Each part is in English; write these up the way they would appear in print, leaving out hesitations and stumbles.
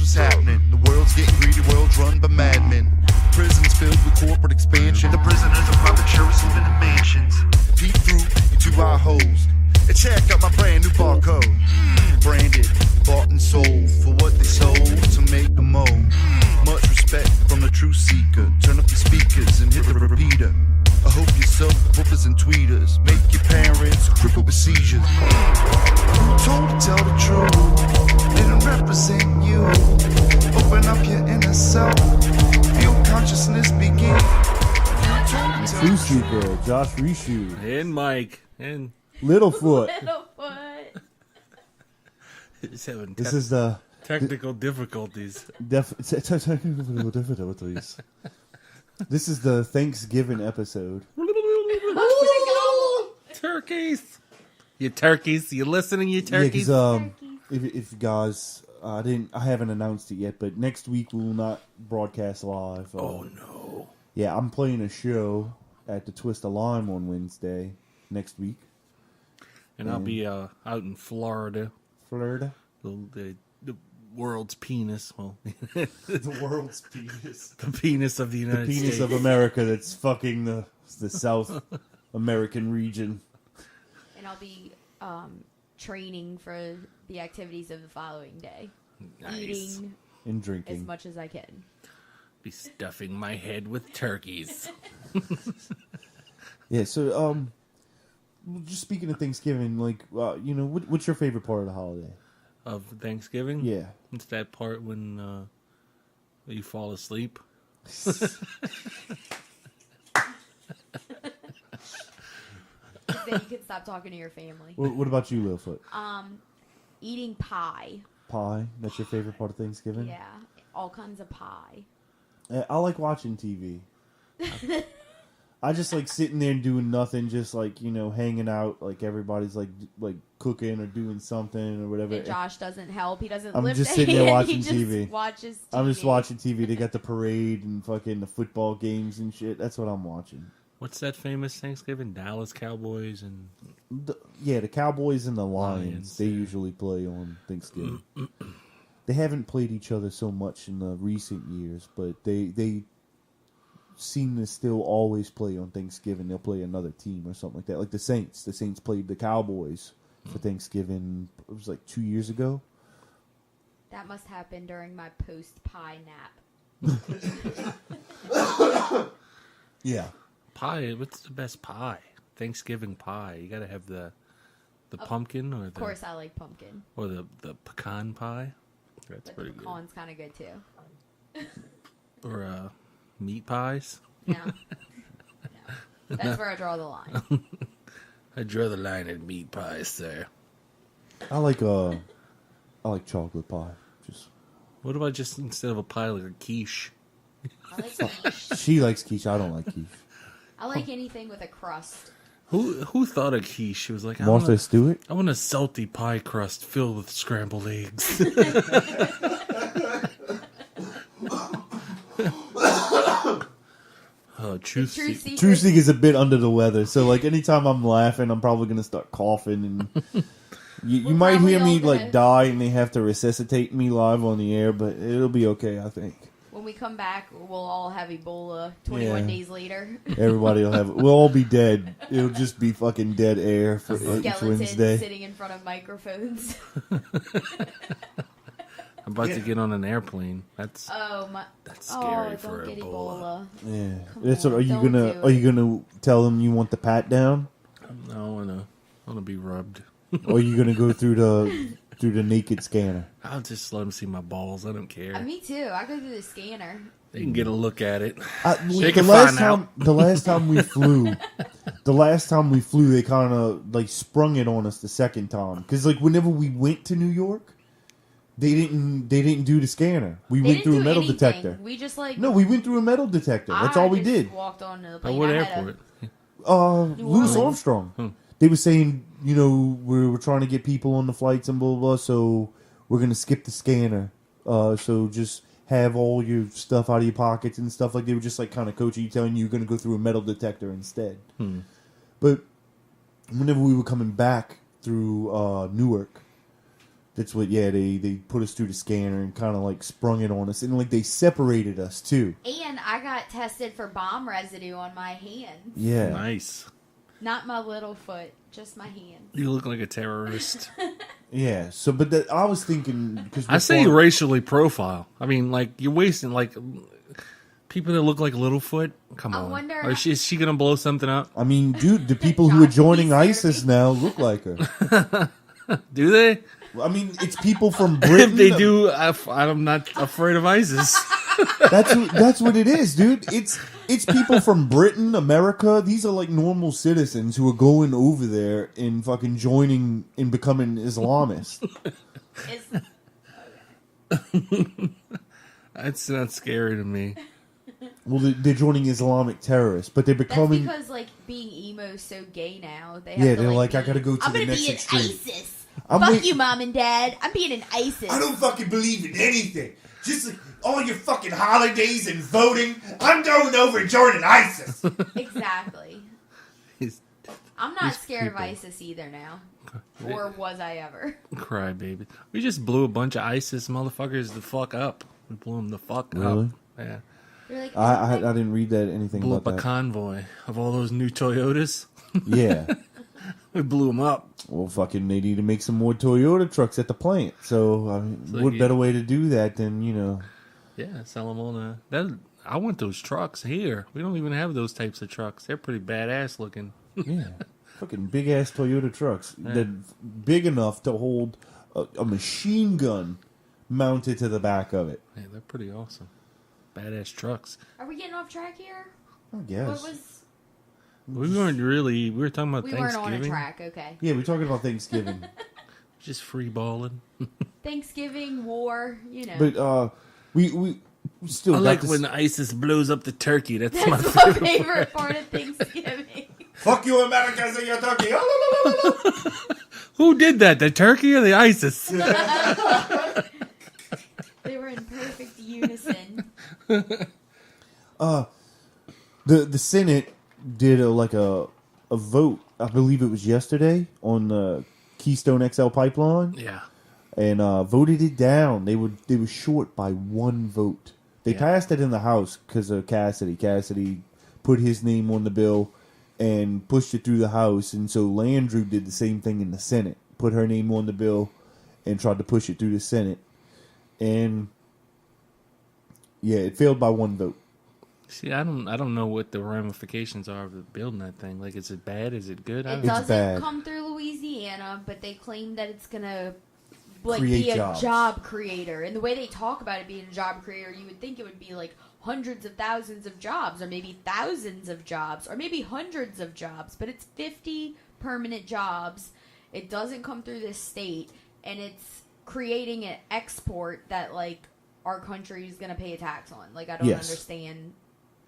what's happening. The world's getting greedy, world's run by madmen. Prisons filled with corporate expansion. The prisoners of puppet shows living in mansions. Peek through your 2 eye holes and check out my brand new barcode. Branded, bought and sold for what they sold to make the mo. Much respect from the truth seeker. Turn up your speakers and hit the repeater. I hope your subwoofers and tweeters make your parents crippled with seizures. Who told to tell the truth? Didn't represent you. Open up your inner self. Feel consciousness begin. True Seeker, Josh Richoux, and Myk, and Littlefoot. He's having This is the technical difficulties. technical difficulties. This is the Thanksgiving episode. Turkeys! You turkeys, you listening, you turkeys? Yeah, if you guys, I haven't announced it yet, but next week we will not broadcast live. Oh no! Yeah, I'm playing a show at the Twist of Lime on Wednesday next week, and I'll be out in Florida. Florida, The world's penis. Well, the world's penis, the penis of the United States, the penis of America that's fucking the South American region. And I'll be training for the activities of the following day. Nice. Eating and drinking as much as I can. Be stuffing my head with turkeys. Yeah, so just speaking of Thanksgiving, like what's your favorite part of the holiday? Of Thanksgiving? Yeah. It's that part when you fall asleep. Then you can stop talking to your family. What about you, Littlefoot? Eating pie. Pie? That's your favorite part of Thanksgiving? Yeah, all kinds of pie. I like watching TV. I just like sitting there and doing nothing, just like, hanging out, like everybody's like cooking or doing something or whatever. And Josh doesn't help. He doesn't I'm lift just a sitting there hand. watching He just TV. watches TV. I'm just watching TV. They got the parade and fucking the football games and shit. That's what I'm watching. What's that famous Thanksgiving? Dallas Cowboys and... The Cowboys and the Lions, they yeah. usually play on Thanksgiving. They haven't played each other so much in the recent years, but they seem to still always play on Thanksgiving. They'll play another team or something like that. Like the Saints. The Saints played the Cowboys for Thanksgiving. It was like 2 years ago. That must happen during my post-pie nap. Yeah. Pie, what's the best pie? Thanksgiving pie. You gotta have the pumpkin or the... Of course I like pumpkin. Or the pecan pie. That's But pretty the good. pecan's kind of good too. Or meat pies. No. That's where I draw the line. I draw the line at meat pies, sir. I like chocolate pie. Just What about just instead of a pie, like a quiche? I like quiche. she likes quiche. I don't like quiche. I like anything with a crust. Who thought of quiche? It was like, Martha Stewart? I want a salty pie crust filled with scrambled eggs. Truth Seek is a bit under the weather, so like anytime I'm laughing, I'm probably gonna start coughing, and you might hear me like die, and they have to resuscitate me live on the air, but it'll be okay, I think. When we come back, we'll all have Ebola 21 days later. Everybody will have it. We'll all be dead. It'll just be fucking dead air for each Wednesday. Sitting in front of microphones. I'm about to get on an airplane. That's scary don't for get Ebola. Yeah, Come on, are you don't do are you gonna tell them you want the pat down? No, I wanna be rubbed. Or are you gonna go through the naked scanner? I'll just let them see my balls. I don't care. Me too. I go through the scanner. They can get a look at it. The last time we flew, they kind of like sprung it on us the second time because like whenever we went to New York, they didn't do the scanner. We went through a metal detector. We just we went through a metal detector. That's all we did. Walked on the plane. At what airport? Louis Armstrong. They were saying, we're trying to get people on the flights and blah, blah, blah, so we're going to skip the scanner. So just have all your stuff out of your pockets and stuff. Like they were just like kind of coaching you, telling you you're going to go through a metal detector instead. But whenever we were coming back through Newark, That's what, they put us through the scanner and kind of like sprung it on us. And like they separated us too. And I got tested for bomb residue on my hands. Yeah. Nice. Not my little foot, just my hands. You look like a terrorist. Yeah. So, but I was thinking, because I say racially profile. I mean, like, you're wasting, like, people that look like Littlefoot. Come on. wonder- Is she going to blow something up? I mean, dude, the people who are joining ISIS now look like her. Do they? I mean, it's people from Britain. If they do, I'm not afraid of ISIS. That's what it is, dude. It's people from Britain, America. These are like normal citizens who are going over there and fucking joining and becoming Islamists. That's not scary to me. Well, they're joining Islamic terrorists, but they're That's becoming. because, like, being emo is so gay now. They have Yeah, to, they're like, be, I gotta go to I'm the gonna next be an extreme. ISIS. I'm Fuck wait- you, Mom and Dad. I'm being an ISIS. I don't fucking believe in anything. Just like all your fucking holidays and voting. I'm going over and joining ISIS. Exactly. He's I'm not These scared of people. ISIS either now. Or was I ever? cry, baby. We just blew a bunch of ISIS motherfuckers the fuck up. We blew them the fuck Really? up. Yeah. You're like, I didn't read that anything Blew up about a that. convoy of all those new Toyotas. Yeah. We blew them up. Well, fucking, they need to make some more Toyota trucks at the plant. So, like what you- better way to do that than, Yeah, sell them on I want those trucks here. We don't even have those types of trucks. They're pretty badass looking. yeah, fucking big ass Toyota trucks that big enough to hold a machine gun mounted to the back of it. Yeah, they're pretty awesome. Badass trucks. are we getting off track here? I guess. What was... We were talking about We weren't Thanksgiving. on a track, okay. Yeah, we're talking about Thanksgiving, Just free balling. Thanksgiving, war, but we still I got like this. when ISIS blows up the turkey. That's my That's my favorite. favorite part of Thanksgiving. Fuck you, Americans, and your turkey. Who did that? The turkey or the ISIS? They were in perfect unison. The Senate did a vote. I believe it was yesterday on the Keystone XL pipeline. Yeah. And voted it down. They were short by one vote. They Yeah. passed it in the House because of Cassidy. Cassidy put his name on the bill and pushed it through the House, and so Landrieu did the same thing in the Senate. Put her name on the bill and tried to push it through the Senate. And yeah, it failed by one vote. See, I don't know what the ramifications are of building that thing. Like, is it bad? Is it good? I It don't know. doesn't bad. come through Louisiana, but they claim that it's gonna Create be a jobs. job creator. And the way they talk about it being a job creator, you would think it would be like hundreds of thousands of jobs, or maybe thousands of jobs, or maybe hundreds of jobs. But it's 50 permanent jobs. It doesn't come through this state, and it's creating an export that like our country is gonna pay a tax on. Like, I don't Yes. understand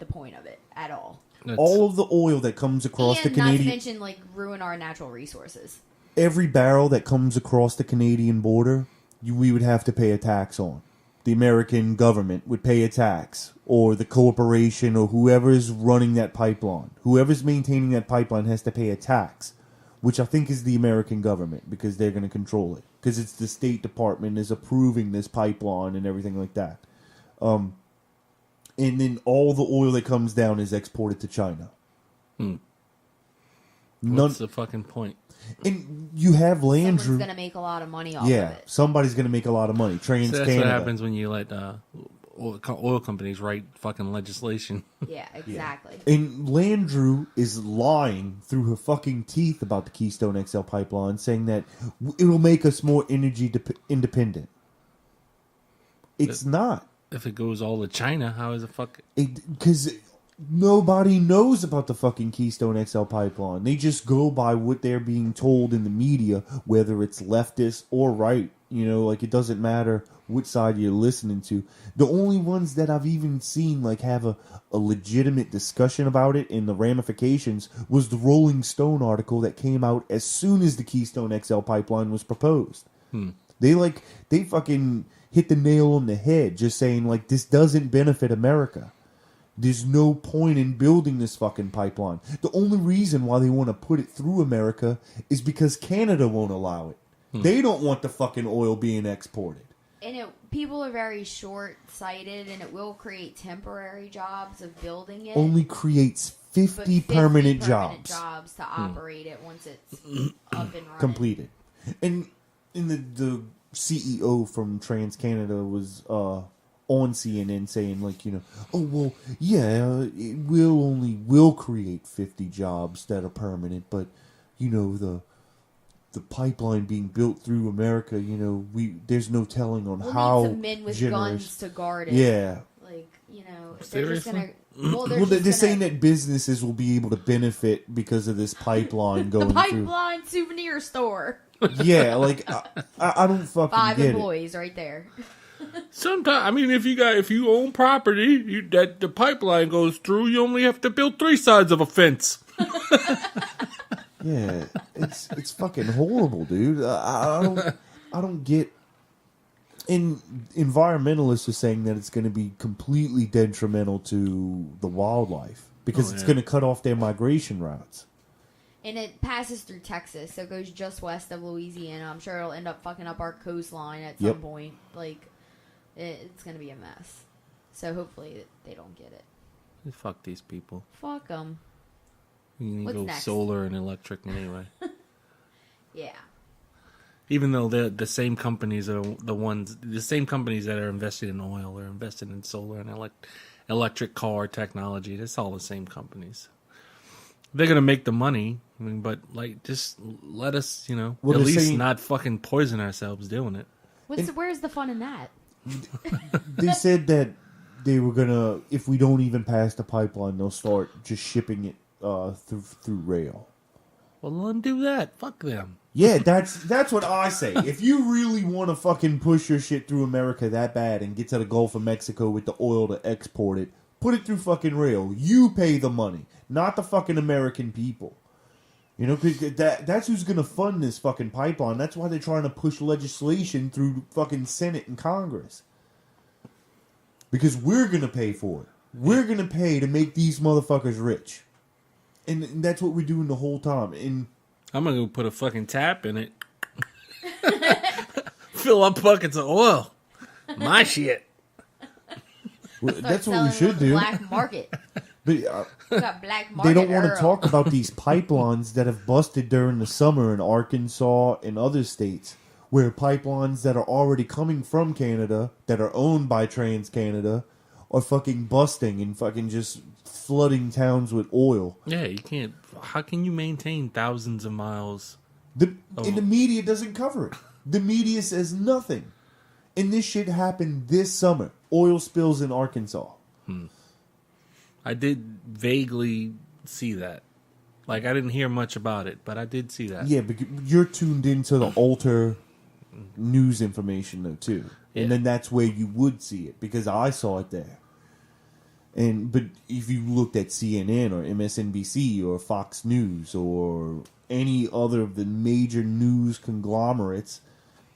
the point of it at all. That's- All of the oil that comes across the And not to Canadian, mention, like, ruin our natural resources. every barrel that comes across the Canadian border, we would have to pay a tax on. The American government would pay a tax, or the corporation, or whoever's running that pipeline. Whoever's maintaining that pipeline has to pay a tax, which I think is the American government, because they're going to control it. Because it's the State Department is approving this pipeline and everything like that. And then all the oil that comes down is exported to China. What's the fucking point? And you have Someone's Landrieu. going to make a lot of money off Yeah, of it. somebody's going to make a lot of money. So that's TransCanada. what happens when you let oil companies write fucking legislation. Yeah, exactly. And Landrieu is lying through her fucking teeth about the Keystone XL pipeline, saying that it'll make us more energy independent. It's not. If it goes all to China, how is it fuck? Because nobody knows about the fucking Keystone XL pipeline. They just go by what they're being told in the media, whether it's leftist or right. Like, it doesn't matter which side you're listening to. The only ones that I've even seen like have a legitimate discussion about it and the ramifications was the Rolling Stone article that came out as soon as the Keystone XL pipeline was proposed. They fucking hit the nail on the head, just saying like, this doesn't benefit America. There's no point in building this fucking pipeline. The only reason why they want to put it through America is because Canada won't allow it. They don't want the fucking oil being exported. And people are very short-sighted, and it will create temporary jobs of building it. Only creates but 50 permanent jobs. To operate it once it's up and running. Completed. And the CEO from TransCanada was on CNN saying, like, oh, well, yeah, it will create 50 jobs that are permanent, but, the pipeline being built through America, there's no telling on how need some men with guns to guard it. Yeah. Like, they're Seriously? just gonna... Well, they're saying that businesses will be able to benefit because of this pipeline going the through. pipeline souvenir store. Yeah, like, I don't fucking 5 get employees right there. Sometimes, I mean, if you own property that the pipeline goes through, you only have to build 3 sides of a fence. Yeah, it's fucking horrible, dude. I don't get. And environmentalists are saying that it's going to be completely detrimental to the wildlife because it's going to cut off their migration routes. And it passes through Texas, so it goes just west of Louisiana. I'm sure it'll end up fucking up our coastline at some point. Like, it's going to be a mess. So hopefully they don't get it. Fuck these people. Fuck them. You need to What's go next? solar and electric anyway. Yeah. Even though they're the same companies are the same companies that are invested in oil are invested in solar and electric car technology. It's all the same companies. They're gonna make the money, but just let us, at least not fucking poison ourselves doing it. Where's the fun in that? They said that they were gonna, if we don't even pass the pipeline, they'll start just shipping it through rail. Well, let them do that. Fuck them. Yeah, that's what I say. If you really want to fucking push your shit through America that bad and get to the Gulf of Mexico with the oil to export it, put it through fucking rail. You pay the money, not the fucking American people. 'Cause that's who's going to fund this fucking pipeline. That's why they're trying to push legislation through fucking Senate and Congress. Because we're going to pay for it. We're going to pay to make these motherfuckers rich. And that's what we're doing the whole time. And I'm gonna go put a fucking tap in it. Fill up buckets of oil. My shit. well, that's what we should do. Black market. But We got black market. they don't want to Earl. talk about these pipelines that have busted during the summer in Arkansas and other states, where pipelines that are already coming from Canada, that are owned by TransCanada, are fucking busting and fucking just flooding towns with oil. Yeah, you can't. How can you maintain thousands of miles? And the media doesn't cover it. The media says nothing. And this shit happened this summer. Oil spills in Arkansas. I did vaguely see that. I didn't hear much about it, but I did see that. Yeah, but you're tuned into the Alter news information, though, too. Yeah. And then that's where you would see it, because I saw it there. But if you looked at CNN or MSNBC or Fox News or any other of the major news conglomerates,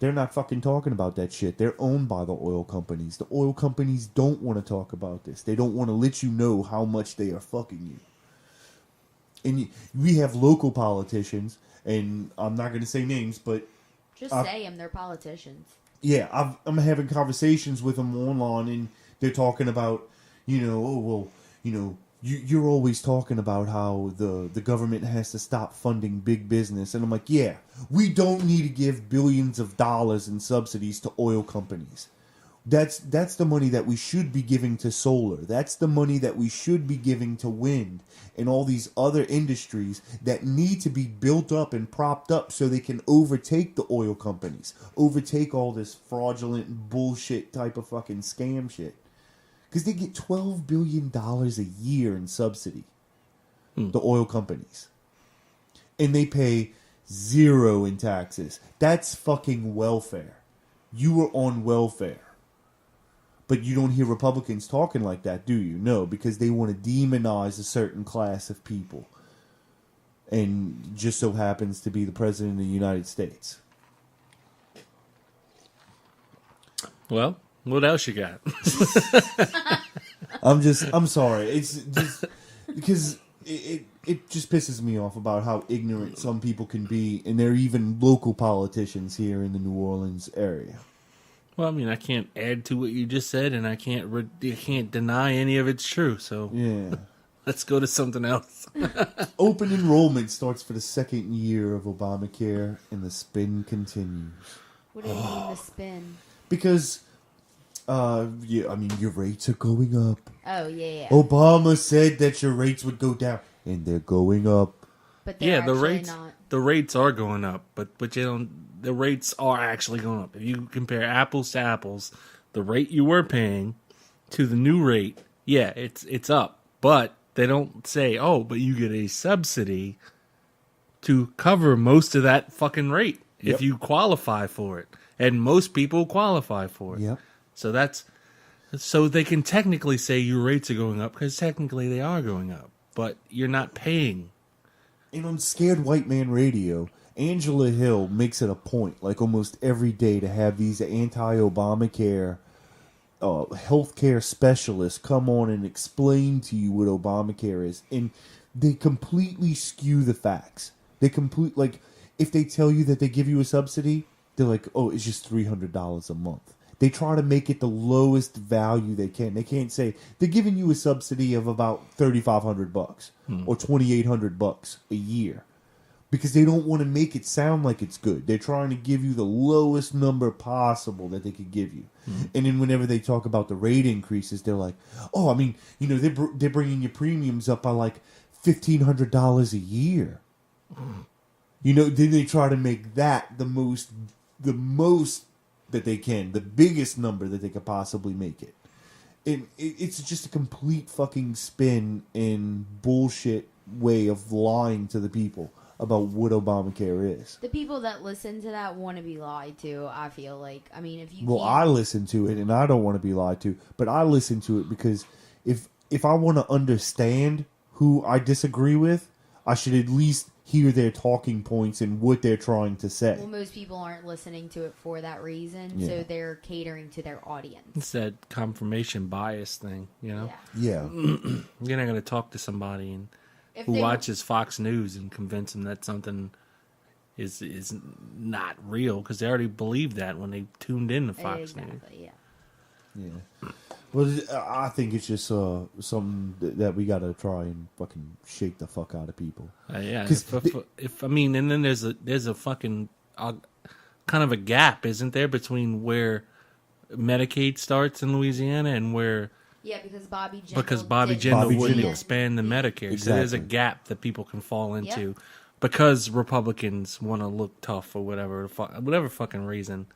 they're not fucking talking about that shit. They're owned by the oil companies. The oil companies don't want to talk about this. They don't want to let you know how much they are fucking you. And we have local politicians, and I'm not going to say names, but Just say them. They're politicians. yeah, I'm having conversations with them online, and they're talking about, you're always talking about how the government has to stop funding big business. And I'm like, yeah, we don't need to give billions of dollars in subsidies to oil companies. That's the money that we should be giving to solar. That's the money that we should be giving to wind and all these other industries that need to be built up and propped up so they can overtake the oil companies, overtake all this fraudulent bullshit type of fucking scam shit. Because they get $12 billion a year in subsidy, the oil companies. And they pay 0 in taxes. That's fucking welfare. You are on welfare. But you don't hear Republicans talking like that, do you? No, because they want to demonize a certain class of people. And just so happens to be the President of the United States. Well, what else you got? I'm sorry. It's just because it it just pisses me off about how ignorant some people can be, and they're even local politicians here in the New Orleans area. Well, I mean, I can't add to what you just said, and I can't deny any of it's true. So Yeah. let's go to something else. Open enrollment starts for the second year of Obamacare, and the spin continues. What do you mean the spin? Because, yeah, I mean, your rates are going up. Oh, yeah. Obama said that your rates would go down, and they're going up. But they're Yeah, actually not. the rates are going up, but you don't. The rates are actually going up. If you compare apples to apples, the rate you were paying to the new rate, yeah, it's up. But they don't say, oh, but you get a subsidy to cover most of that fucking rate if you qualify for it, and most people qualify for it. Yep. So they can technically say your rates are going up because technically they are going up, but you're not paying. And on Scared White Man Radio, Angela Hill makes it a point, like almost every day, to have these anti-Obamacare healthcare specialists come on and explain to you what Obamacare is. And they completely skew the facts. Like, if they tell you that they give you a subsidy, they're like, oh, it's just $300 a month. They try to make it the lowest value they can. They can't say they're giving you a subsidy of about $3,500 or $2,800 a year, because they don't want to make it sound like it's good. They're trying to give you the lowest number possible that they could give you. And then whenever they talk about the rate increases, they're like, oh, I mean, you know, they're bringing your premiums up by like $1,500 a year. You know, then they try to make that the most that they can, the biggest number that they could possibly make it. And it's just a complete fucking spin and bullshit way of lying to the people about what Obamacare is. The people that listen to that want to be lied to, I feel like. I mean, if you Well, can't- I listen to it, and I don't want to be lied to, but I listen to it because if I want to understand who I disagree with, I should at least hear their talking points and what they're trying to say. well, most people aren't listening to it for that reason, Yeah. so they're catering to their audience. It's that confirmation bias thing, you know? Yeah. Yeah. You're not going to talk to somebody If who they- watches Fox News and convince them that something is not real, because they already believed that when they tuned in to Fox News. Exactly, yeah. Yeah. Well, I think it's just something that we got to try and fucking shake the fuck out of people. Yeah, 'Cause if I mean, and then there's a fucking kind of a gap, isn't there, between where Medicaid starts in Louisiana and where Yeah, because Bobby Jindal Bobby didn't- Jindal Bobby wouldn't Jindal. expand the Medicare. So there's a Exactly. gap that people can fall into Yep. because Republicans want to look tough or whatever fucking reason.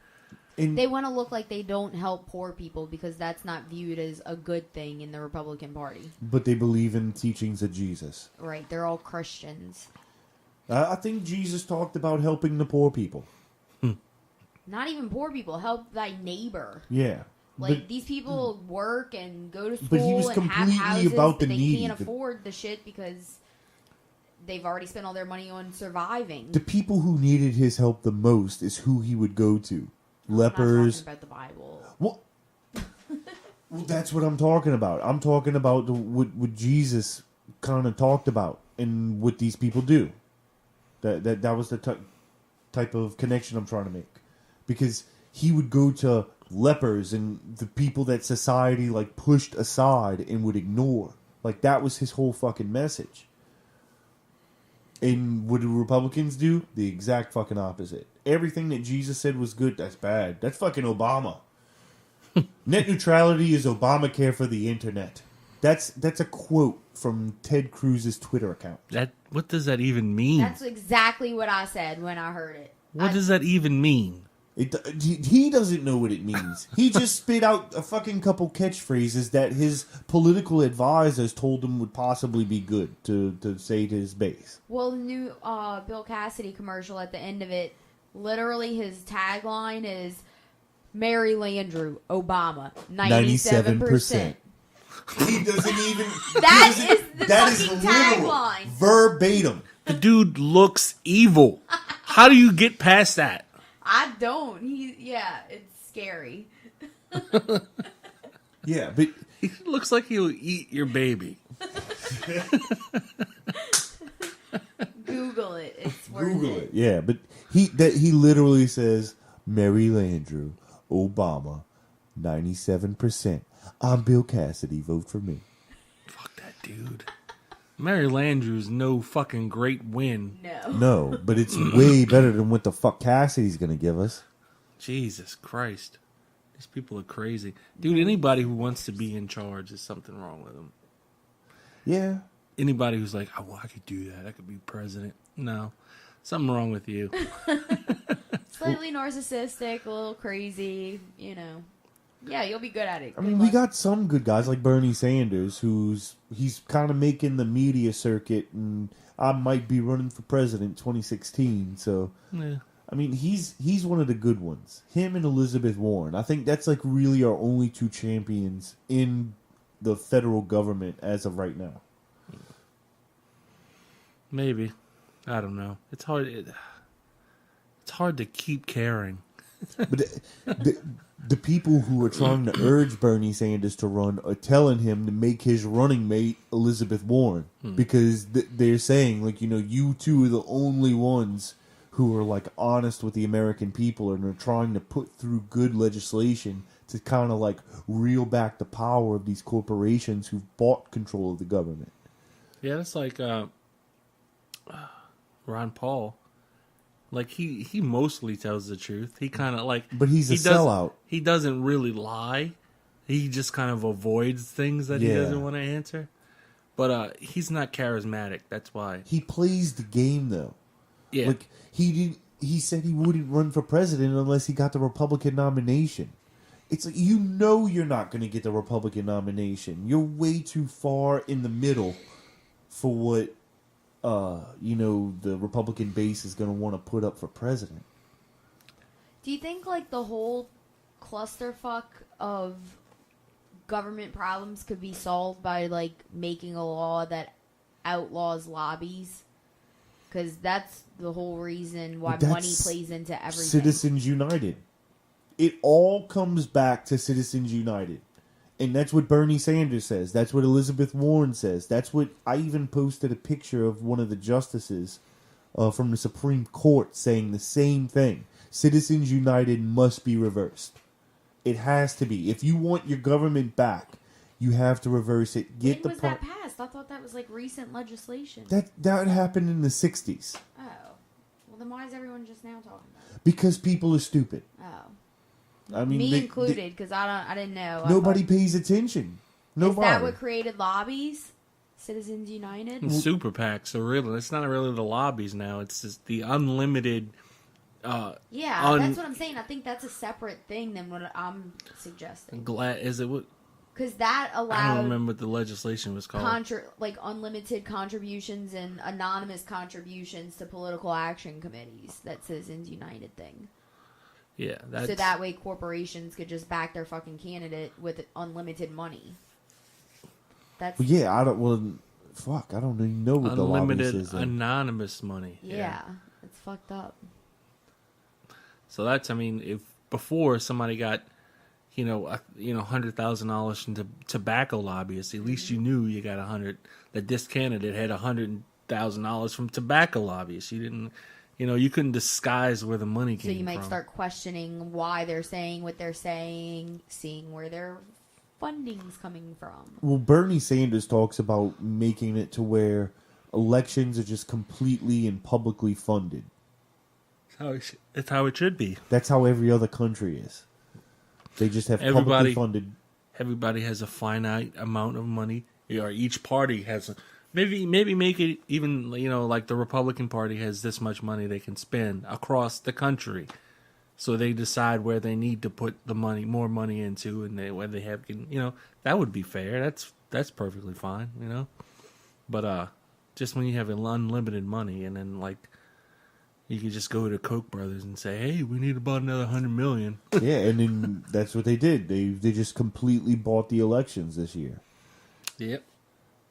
And They want to look like they don't help poor people because that's not viewed as a good thing in the Republican Party. but they believe in teachings of Jesus. Right, they're all Christians. I think Jesus talked about helping the poor people. Not even poor people, help thy neighbor. Yeah. Like, But- these people work and go to But he school was and have completely houses, about but the they needy. can't afford the shit because they've already spent all their money on surviving. the people who needed his help the most is who he would go to. I'm not Lepers. talking about the Bible. Well, that's what I'm talking about. I'm talking about what Jesus kind of talked about and what these people do. That was the type of connection I'm trying to make. Because he would go to lepers and the people that society like pushed aside and would ignore. Like, that was his whole fucking message. And what do Republicans do? The exact fucking opposite. Everything that Jesus said was good, that's bad. That's fucking Obama. Net neutrality is Obamacare for the internet. That's a quote from Ted Cruz's Twitter account. What does that even mean? That's exactly what I said when I heard it. What does that even mean? He doesn't know what it means. He just spit out a fucking couple catchphrases that his political advisors told him would possibly be good to say to his base. Well, the new Bill Cassidy commercial at the end of it, literally his tagline is, Mary Landrieu, Obama, 97%. He doesn't even... That is the that is fucking literal, tagline. verbatim. The dude looks evil. How do you get past that? I don't. It's scary. Yeah, but... He looks like he'll eat your baby. worth Google it. it. Yeah, but he literally says Mary Landrieu, Obama, 97%. I'm Bill Cassidy. Vote for me. Fuck that dude. Mary Landrieu's no fucking great win. No. No, but it's way better than what the fuck Cassidy's gonna give us. Jesus Christ. These people are crazy. Dude, anybody who wants to be in charge, there's something wrong with them. Yeah. Anybody who's like, oh, I could do that. I could be president. No. Something wrong with you. Slightly narcissistic, a little crazy, you know. Yeah, you'll be good at it. I mean, we got some good guys like Bernie Sanders, he's kind of making the media circuit, and I might be running for president 2016. So, Yeah. I mean, he's one of the good ones. Him and Elizabeth Warren. I think that's like really our only two champions in the federal government as of right now. Maybe. I don't know. It's hard. It's hard to keep caring. But the people who are trying to urge Bernie Sanders to run are telling him to make his running mate Elizabeth Warren because they're saying, like, you know, you two are the only ones who are like honest with the American people and are trying to put through good legislation to kind of like reel back the power of these corporations who've bought control of the government. Yeah, that's like Ron Paul. Like, he mostly tells the truth. He kind of like... But he's a sellout. He doesn't really lie. He just kind of avoids things that he doesn't want to answer. But he's not charismatic. That's why. He plays the game, though. Yeah. Like, he said he wouldn't run for president unless he got the Republican nomination. It's like, you know you're not going to get the Republican nomination. You're way too far in the middle for what... you know, the Republican base is going to want to put up for president. Do you think, like, the whole clusterfuck of government problems could be solved by, like, making a law that outlaws lobbies? Because that's the whole reason why money plays into everything. Citizens United. It all comes back to Citizens United. And that's what Bernie Sanders says. That's what Elizabeth Warren says. That's what I even posted a picture of one of the justices from the Supreme Court saying the same thing. Citizens United must be reversed. It has to be. If you want your government back, you have to reverse it. When was that passed? I thought that was like recent legislation. That happened in the 60s. Oh. Well, then why is everyone just now talking about it? Because people are stupid. Oh. I mean, Me included, because I didn't know. Nobody pays attention. Nobody. Is that what created lobbies? Citizens United? And super PACs. So really, it's not really the lobbies now. It's just the unlimited... yeah, that's what I'm saying. I think that's a separate thing than what I'm suggesting. Is it what... Because that allowed... I don't remember what the legislation was called. Like unlimited contributions and anonymous contributions to political action committees. That Citizens United thing. Yeah, that's... So that way corporations could just back their fucking candidate with unlimited money. That's... Well, yeah, I don't... Well, fuck, I don't even know what the lobby is. Unlimited anonymous money. Yeah, it's fucked up. So that's, I mean, if before somebody got, $100,000 into tobacco lobbyists, at least you knew you got that this candidate had $100,000 from tobacco lobbyists. You didn't, you couldn't disguise where the money came from. So you might start questioning why they're saying what they're saying, seeing where their funding's coming from. Well, Bernie Sanders talks about making it to where elections are just completely and publicly funded. It's how it should be. That's how every other country is. They just have publicly funded. Everybody has a finite amount of money. Or each party has maybe make it even, like the Republican Party has this much money they can spend across the country. So they decide where they need to put the money, more money into, and where they have, that would be fair. That's perfectly fine, But just when you have unlimited money, and then like you could just go to Koch brothers and say, "Hey, we need about another $100 million." Yeah, and then that's what they did. They just completely bought the elections this year. Yep.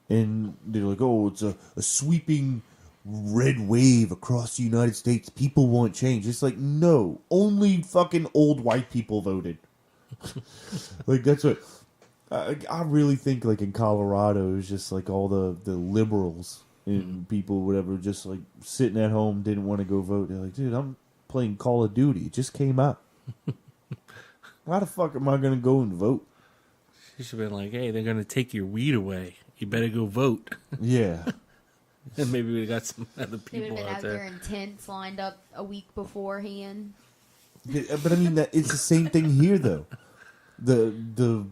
And they're like, "Oh, it's a sweeping red wave across the United States. People want change." It's like, no, only fucking old white people voted. Like, that's what I really think. Like in Colorado, it's just like all the liberals and people, whatever, just like sitting at home, didn't want to go vote. They're like, dude, I'm playing Call of Duty. It just came out. Why the fuck am I going to go and vote? You should have been like, hey, they're going to take your weed away. You better go vote. Yeah. And maybe we got some other They would people have been out out there there. in tents lined up a week beforehand. But I mean, it's the same thing here, though. The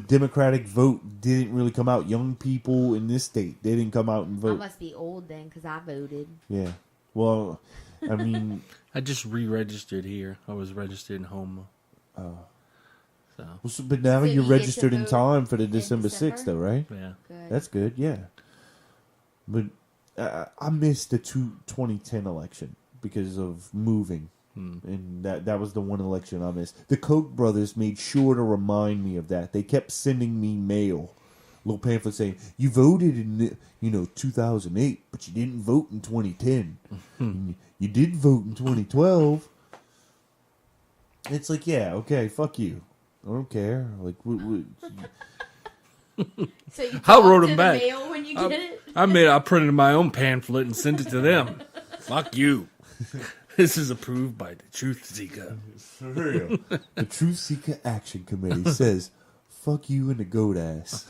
Democratic vote didn't really come out. Young people in this state, they didn't come out and I vote. must be old then, because I voted. Yeah. Well, I mean, I just re-registered here. I was registered in Houma. oh. So, But now So you're you get to registered in vote time for the in December 6th, December? though, right? yeah. Good. That's good, yeah. But I missed the 2010 election because of moving. And that was the one election I missed. The Koch brothers made sure to remind me of that. They kept sending me mail, little pamphlet saying, you voted in 2008, but you didn't vote in 2010. And you did vote in 2012. It's like, yeah, okay, fuck you. I don't care. Like, So you I talk wrote to them the back. mail when you get it? I printed my own pamphlet and sent it to them. Fuck you. This is approved by the Truth Seeker. For real. The Truth Seeker Action Committee says, fuck you and the goat ass.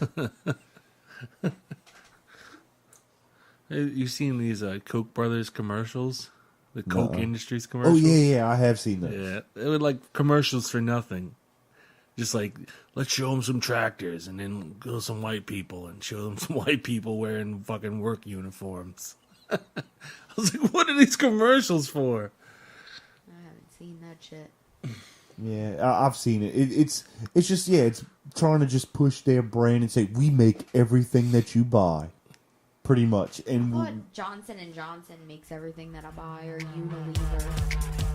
You seen these Koch brothers commercials? The Coke Industries Oh, commercials? yeah, I have seen that. Yeah, they were like commercials for nothing. Just like, let's show them some tractors and then go some white people and show them some white people wearing fucking work uniforms. I was like, what are these commercials for? I haven't seen that shit. Yeah, I've seen it. It's just, yeah, it's trying to just push their brand and say, we make everything that you buy. Pretty much. And What? Johnson & Johnson makes everything that I buy, or Unilever.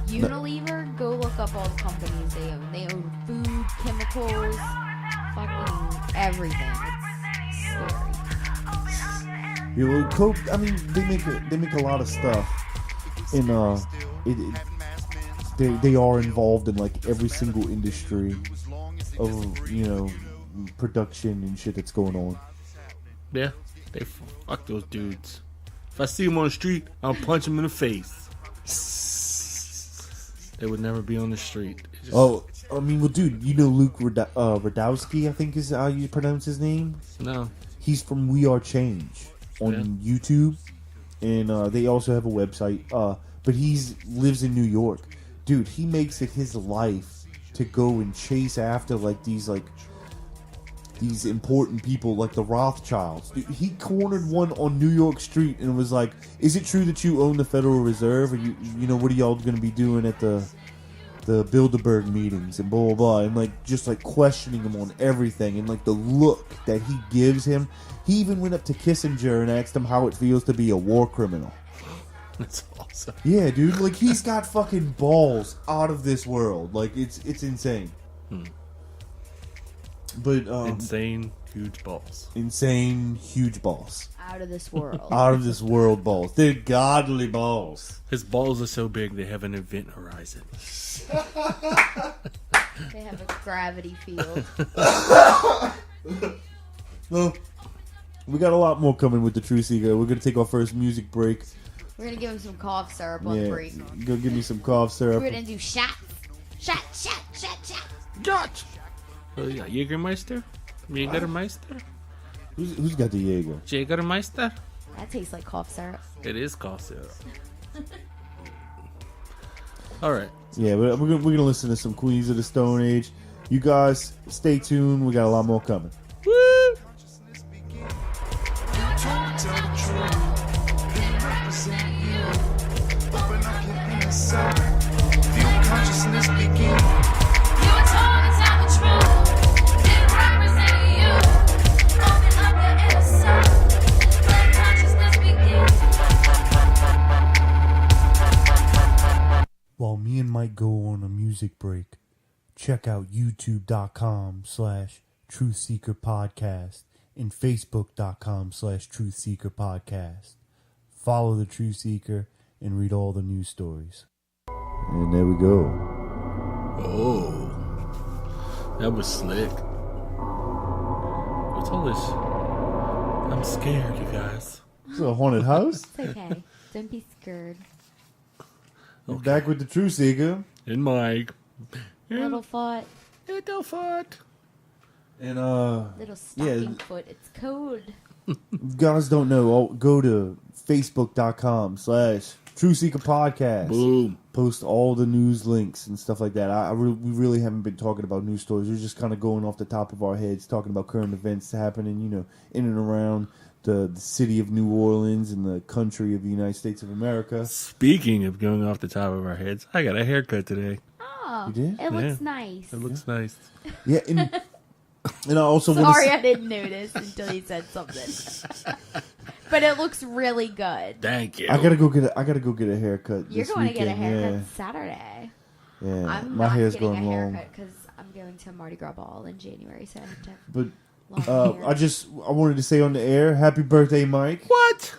Unilever? Go look up all the companies they own. They own food, chemicals, fucking everything. It's scary. you know, Coke, I mean, they make a lot of stuff. And they are involved in like every single industry of, production and shit that's going on. Yeah, they fuck those dudes. If I see them on the street, I'll punch them in the face. They would never be on the street. It's just- Oh, I mean, well, dude, you know Luke Radowski, I think is how you pronounce his name? No. He's from We Are Change on YouTube, and they also have a website. But he lives in New York, dude. He makes it his life to go and chase after these important people like the Rothschilds. Dude, he cornered one on New York Street and was like, "Is it true that you own the Federal Reserve? Or what are y'all going to be doing at the Bilderberg meetings and blah blah blah?" And just questioning him on everything, and the look that he gives him. He even went up to Kissinger and asked him how it feels to be a war criminal. That's awesome. Yeah, dude, he's got fucking balls out of this world. It's insane. But Insane, huge balls. insane, huge balls. Out of this world. Out of this world balls. They're godly balls. His balls are so big they have an event horizon. They have a gravity field. Well, we got a lot more coming with the True Seeker. We're going to take our first music break. We're going to give him some cough syrup on the break. Go give me some cough syrup. We're going to do shots. Shot. Dutch! Oh, yeah, Jägermeister? Jägermeister? Who's got the Jaeger? Jägermeister? That tastes like cough syrup. It is cough syrup. Alright. Yeah, we're gonna listen to some Queens of the Stone Age. You guys, stay tuned. We got a lot more coming. Woo! While me and Mike go on a music break, check out youtube.com/truthseekerpodcast and facebook.com/truthseekerpodcast. Follow the Truth Seeker and read all the news stories. And there we go. Oh. That was slick. What's all this? I'm scared, you guys. It's a haunted house. It's okay. Don't be scared. We're back with the True Seeker. And Mike. Little foot. Little foot. And, Little stocking foot. It's cold. you guys don't know, go to facebook.com/True Seeker Podcast. Boom. Post all the news links and stuff like that. We really haven't been talking about news stories. We're just kind of going off the top of our heads, talking about current events happening, in and around the city of New Orleans and the country of the United States of America. Speaking of going off the top of our heads, I got a haircut today. Oh, You did? it looks nice. It looks nice. Yeah, and I also Sorry, I want didn't notice until you said something. But it looks really good. Thank you. I gotta go get a haircut. You're this going to get a weekend. haircut Saturday. Yeah, I'm my not hair's getting going a long. haircut because I'm going to a Mardi Gras ball in January, so I have to have But long hair. I wanted to say on the air, happy birthday, Mike. What?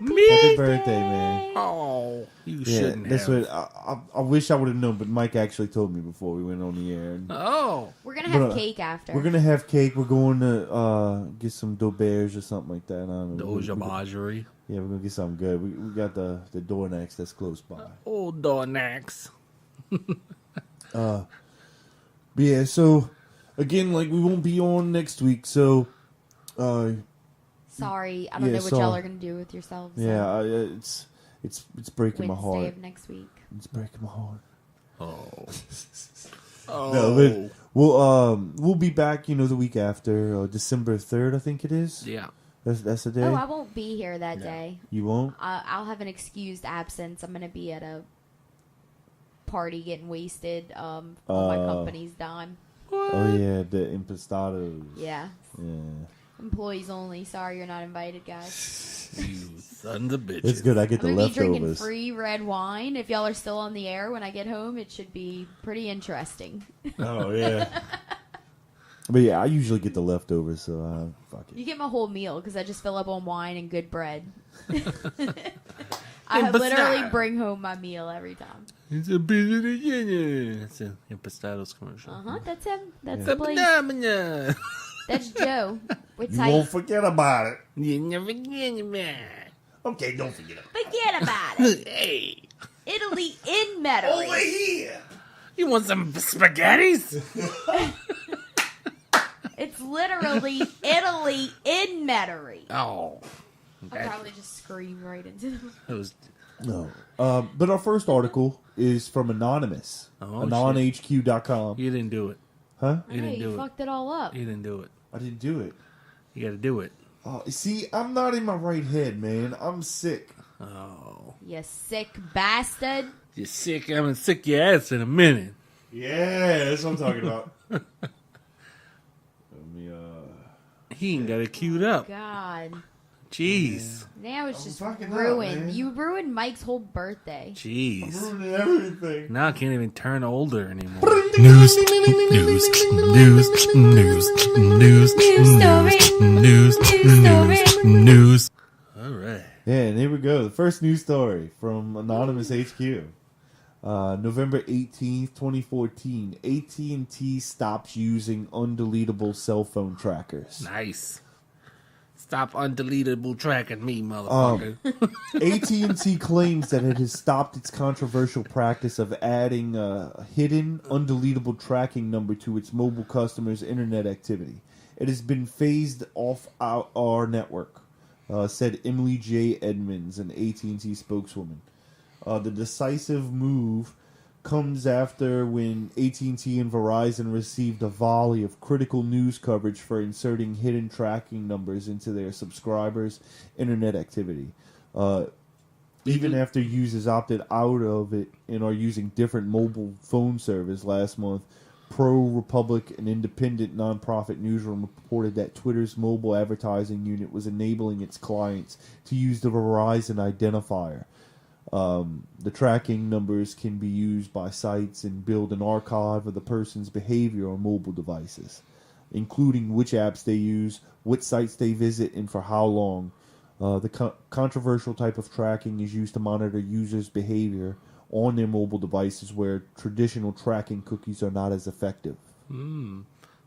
Happy Me? birthday, man. Oh, you Yeah, shouldn't that's have. what I wish I would have known, but Mike actually told me before we went on the air. And Oh. We're going to have But, cake after. we're gonna have cake. We're going to get some doberge or something like that. I don't know. Dojabagery. Yeah, we're gonna get something good. We got the Dornax that's close by. Old Dornax. But yeah, so again, like we won't be on next week. So Sorry, I don't Yeah, know what so- y'all are going to do with yourselves. so yeah, it's breaking my Wednesday heart. of next week. It's breaking my heart. Oh. No, but we'll be back. The week after December 3rd, I think it is. Yeah. That's the day. Oh, I won't be here that day. You won't. I'll have an excused absence. I'm going to be at a party getting wasted on my company's dime. Oh yeah, the impastados. Yeah. Yeah. Employees only. Sorry you're not invited, guys. You sons of bitches. It's good. I get I'm the going to be drinking leftovers. free red wine. If y'all are still on the air when I get home, it should be pretty interesting. Oh yeah. But yeah, I usually get the leftovers, so fuck it. You get my whole meal because I just fill up on wine and good bread. I Impastato. literally bring home my meal every time. It's a bit of the That's an Impastados commercial. That's him. That's Yeah. the place. Banana. That's Joe. With You tight. won't forget about it. You never get it. Okay, don't forget about Forget about it. Hey. Italy in Metairie. here. You want some spaghettis? It's literally Italy in Metairie. Oh. I'll probably just scream right into them. That was No. But our first article is from Anonymous. Oh, AnonHQ.com. You didn't do it. Huh? You didn't you do it. fucked it all up. You didn't do it. I didn't do it. You got to do it. Oh, see, I'm not in my right head, man. I'm sick. Oh. You sick bastard. You're sick. I'm going to sick your ass in a minute. Yeah, that's what I'm talking about. Let me, He ain't got it queued up. God. Jeez. Now it's just fucking up, ruined. man. You ruined Mike's whole birthday. Jeez. ruining everything. Now I can't even turn older anymore. News, news, news, news, news, news, news. All right. Yeah, and here we go. The first news story from Anonymous HQ. November 18th, 2014. AT&T stops using undeletable cell phone trackers. Nice. Stop undeletable tracking me, motherfucker. AT&T claims that it has stopped its controversial practice of adding a hidden, undeletable tracking number to its mobile customers' internet activity. It has been phased off our network, said Emily J. Edmonds, an AT&T spokeswoman. The decisive move comes after when AT&T and Verizon received a volley of critical news coverage for inserting hidden tracking numbers into their subscribers' internet activity. Even after users opted out of it and are using different mobile phone service last month, pro-Republic and independent nonprofit newsroom reported that Twitter's mobile advertising unit was enabling its clients to use the Verizon identifier. The tracking numbers can be used by sites and build an archive of the person's behavior on mobile devices, including which apps they use, what sites they visit, and for how long. The controversial type of tracking is used to monitor users' behavior on their mobile devices where traditional tracking cookies are not as effective.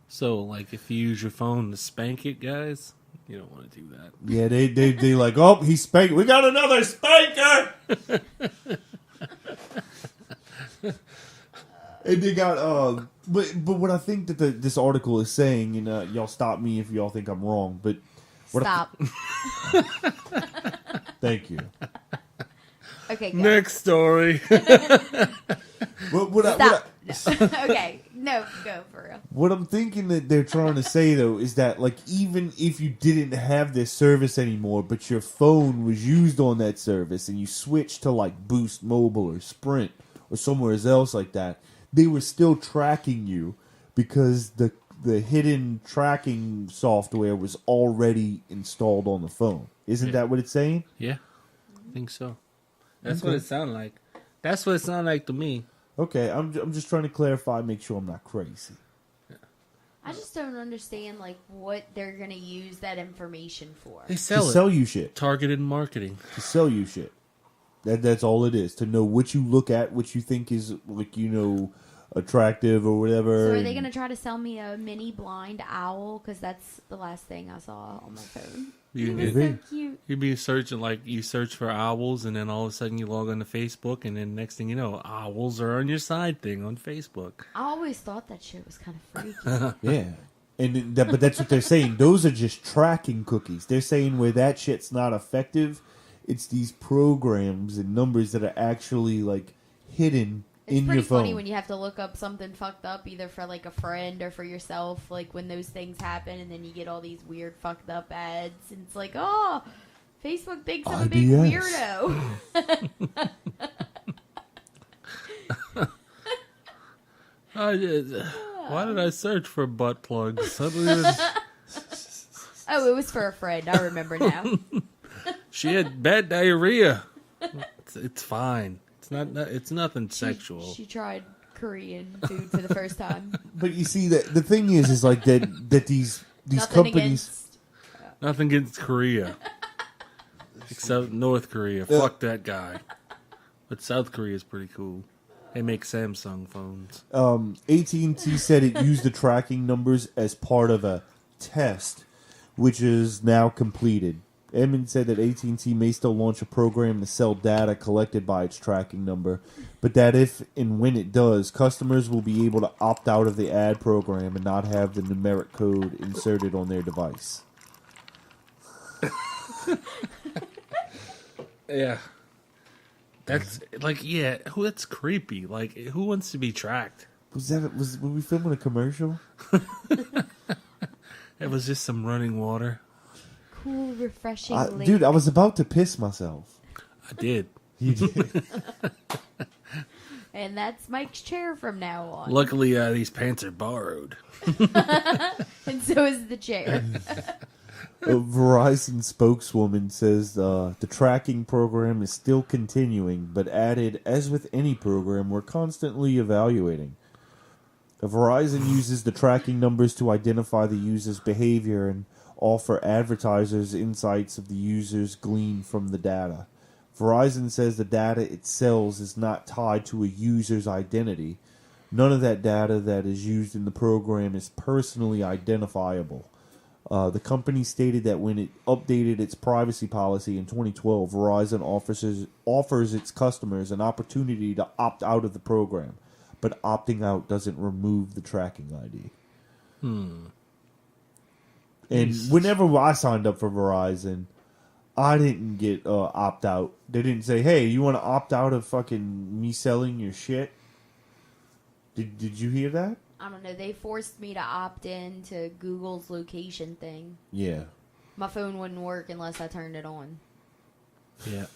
So, like, if you use your phone to spank it, guys, You don't want to do that. Yeah, they like, oh, he's spanking. We got another spanker. And they got but what I think that this article is saying, and y'all stop me if y'all think I'm wrong, but Stop. thank you. Okay, go. Next story. Stop. Okay, no, go for real. What I'm thinking that they're trying to say though is that like even if you didn't have this service anymore, but your phone was used on that service and you switched to like Boost Mobile or Sprint or somewhere else like that, they were still tracking you because the hidden tracking software was already installed on the phone. Isn't that what it's saying? Yeah, I think so. That's what it sounded like. That's what it sounded like to me. Okay, I'm just trying to clarify, make sure I'm not crazy. I just don't understand like what they're gonna use that information for. They To sell it. sell you shit. Targeted marketing. To sell you shit. That's all it is. To know what you look at, what you think is like, attractive or whatever. So are they gonna try to sell me a mini blind owl? Because that's the last thing I saw on my phone. He was so cute. You'd be searching, like, you search for owls, and then all of a sudden you log on to Facebook, and then next thing you know, owls are on your side thing on Facebook. I always thought that shit was kind of freaky. Yeah. But that's what they're saying. Those are just tracking cookies. They're saying where that shit's not effective, it's these programs and numbers that are actually like hidden It's in pretty your phone. funny when you have to look up something fucked up, either for like a friend or for yourself. Like when those things happen, and then you get all these weird fucked up ads, and it's like, oh, Facebook thinks I'm a big IBS. weirdo. Why did I search for butt plugs? Oh, it was for a friend. I remember now. She had bad diarrhea. It's fine. It's nothing sexual. She tried Korean food for the first time. But you see that the thing is like that these Nothing companies. Nothing against Korea. Except North Korea. Fuck that guy. But South Korea is pretty cool. They make Samsung phones. AT&T said it used the tracking numbers as part of a test, which is now completed. Edmund said that AT&T may still launch a program to sell data collected by its tracking number, but that if and when it does, customers will be able to opt out of the ad program and not have the numeric code inserted on their device. Yeah. That's like, that's creepy. Like, who wants to be tracked? Were we filming a commercial? It was just some running water. Cool, refreshing lake. Dude, I was about to piss myself. I did. You did. And that's Mike's chair from now on. Luckily, these pants are borrowed. And so is the chair. A Verizon spokeswoman says the tracking program is still continuing, but added, as with any program, we're constantly evaluating. Verizon uses the tracking numbers to identify the user's behavior and offer advertisers insights of the users gleaned from the data. Verizon says the data it sells is not tied to a user's identity. None of that data that is used in the program is personally identifiable. The company stated that when it updated its privacy policy in 2012, Verizon offers its customers an opportunity to opt out of the program, but opting out doesn't remove the tracking ID. And whenever I signed up for Verizon, I didn't get opt out. They didn't say, "Hey, you want to opt out of fucking me selling your shit?" Did you hear that? I don't know. They forced me to opt in to Google's location thing. Yeah. My phone wouldn't work unless I turned it on. Yeah.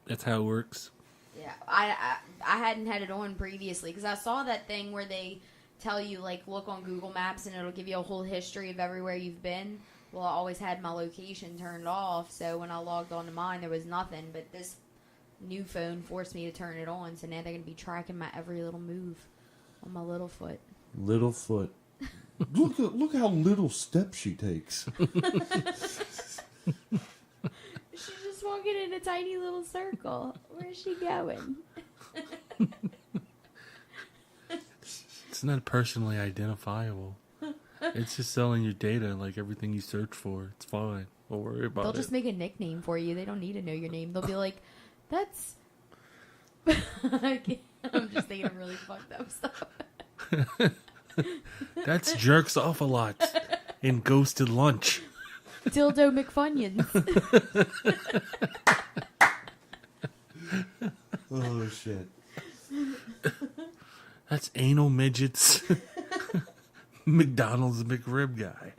That's how it works. Yeah, I hadn't had it on previously because I saw that thing where they tell you, like, look on Google Maps and it'll give you a whole history of everywhere you've been. Well, I always had my location turned off, so when I logged on to mine, there was nothing. But this new phone forced me to turn it on, so now they're going to be tracking my every little move on my little foot. Little foot. Look how little steps she takes. She's just walking in a tiny little circle. Where's she going? It's not personally identifiable. It's just selling your data like everything you search for. It's fine. Don't worry about They'll it. just make a nickname for you. They don't need to know your name. They'll be like, "That's." I'm just thinking of really fucked up stuff. That's jerks off a lot in Ghosted Lunch. Dildo McFunions. Oh shit. That's anal midgets. McDonald's McRib guy.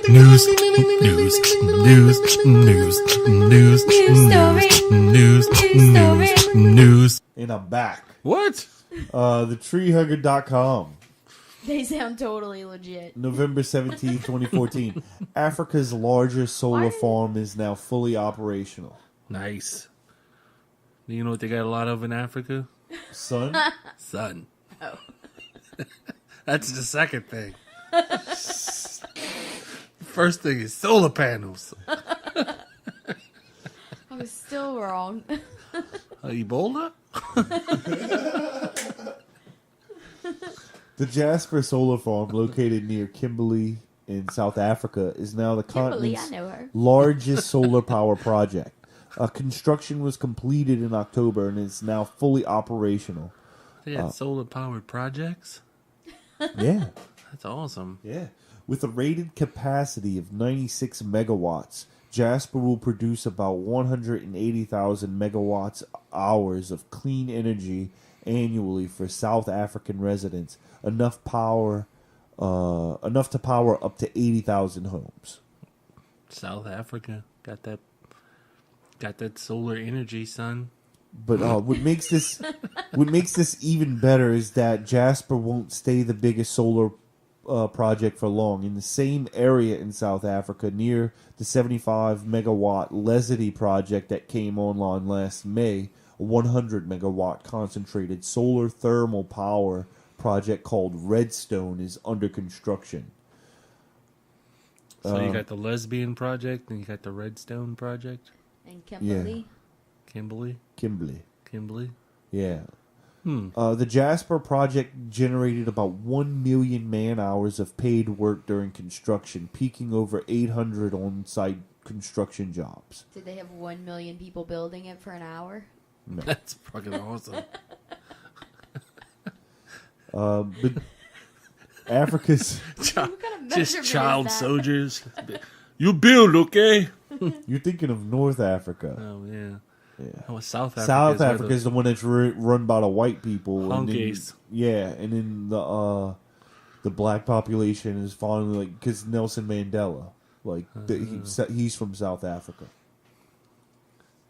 News, news, news, news, news, news, news. And I'm back. What? TheTreeHugger.com. They sound totally legit. November 17th, 2014. Africa's largest solar farm is now fully operational. Nice. You know what they got a lot of in Africa? Son? Sun. Oh. That's the second thing. First thing is solar panels. I was still wrong. Ebola? The Jasper Solar Farm, located near Kimberley in South Africa, is now the Kimberly, continent's I know her. largest solar power project. Construction was completed in October and is now fully operational. They got solar powered projects? Yeah, That's awesome. yeah. With a rated capacity of 96 megawatts, Jasper will produce about 180,000 megawatts hours of clean energy annually for South African residents, enough to power up to 80,000 homes. South Africa got that solar energy, son. But what makes this even better is that Jasper won't stay the biggest solar project for long. In the same area in South Africa, near the 75 megawatt Lesedi project that came online last May, a 100 megawatt concentrated solar thermal power project called Redstone is under construction. So you got the lesbian project and you got the Redstone project. And Kimberly. Kimberly. Yeah. Hmm. The Jasper project generated about 1 million man-hours of paid work during construction, peaking over 800 on-site construction jobs. Did they have 1 million people building it for an hour? No. That's fucking awesome. But Africa's... What kind of Just measurement child is that? soldiers. You build, okay? You're thinking of North Africa. Oh, yeah. Yeah. Oh, South Africa. South Africa is the one that's run by the white people. And then, Honkies. yeah, and then the black population is finally like because Nelson Mandela, he's from South Africa.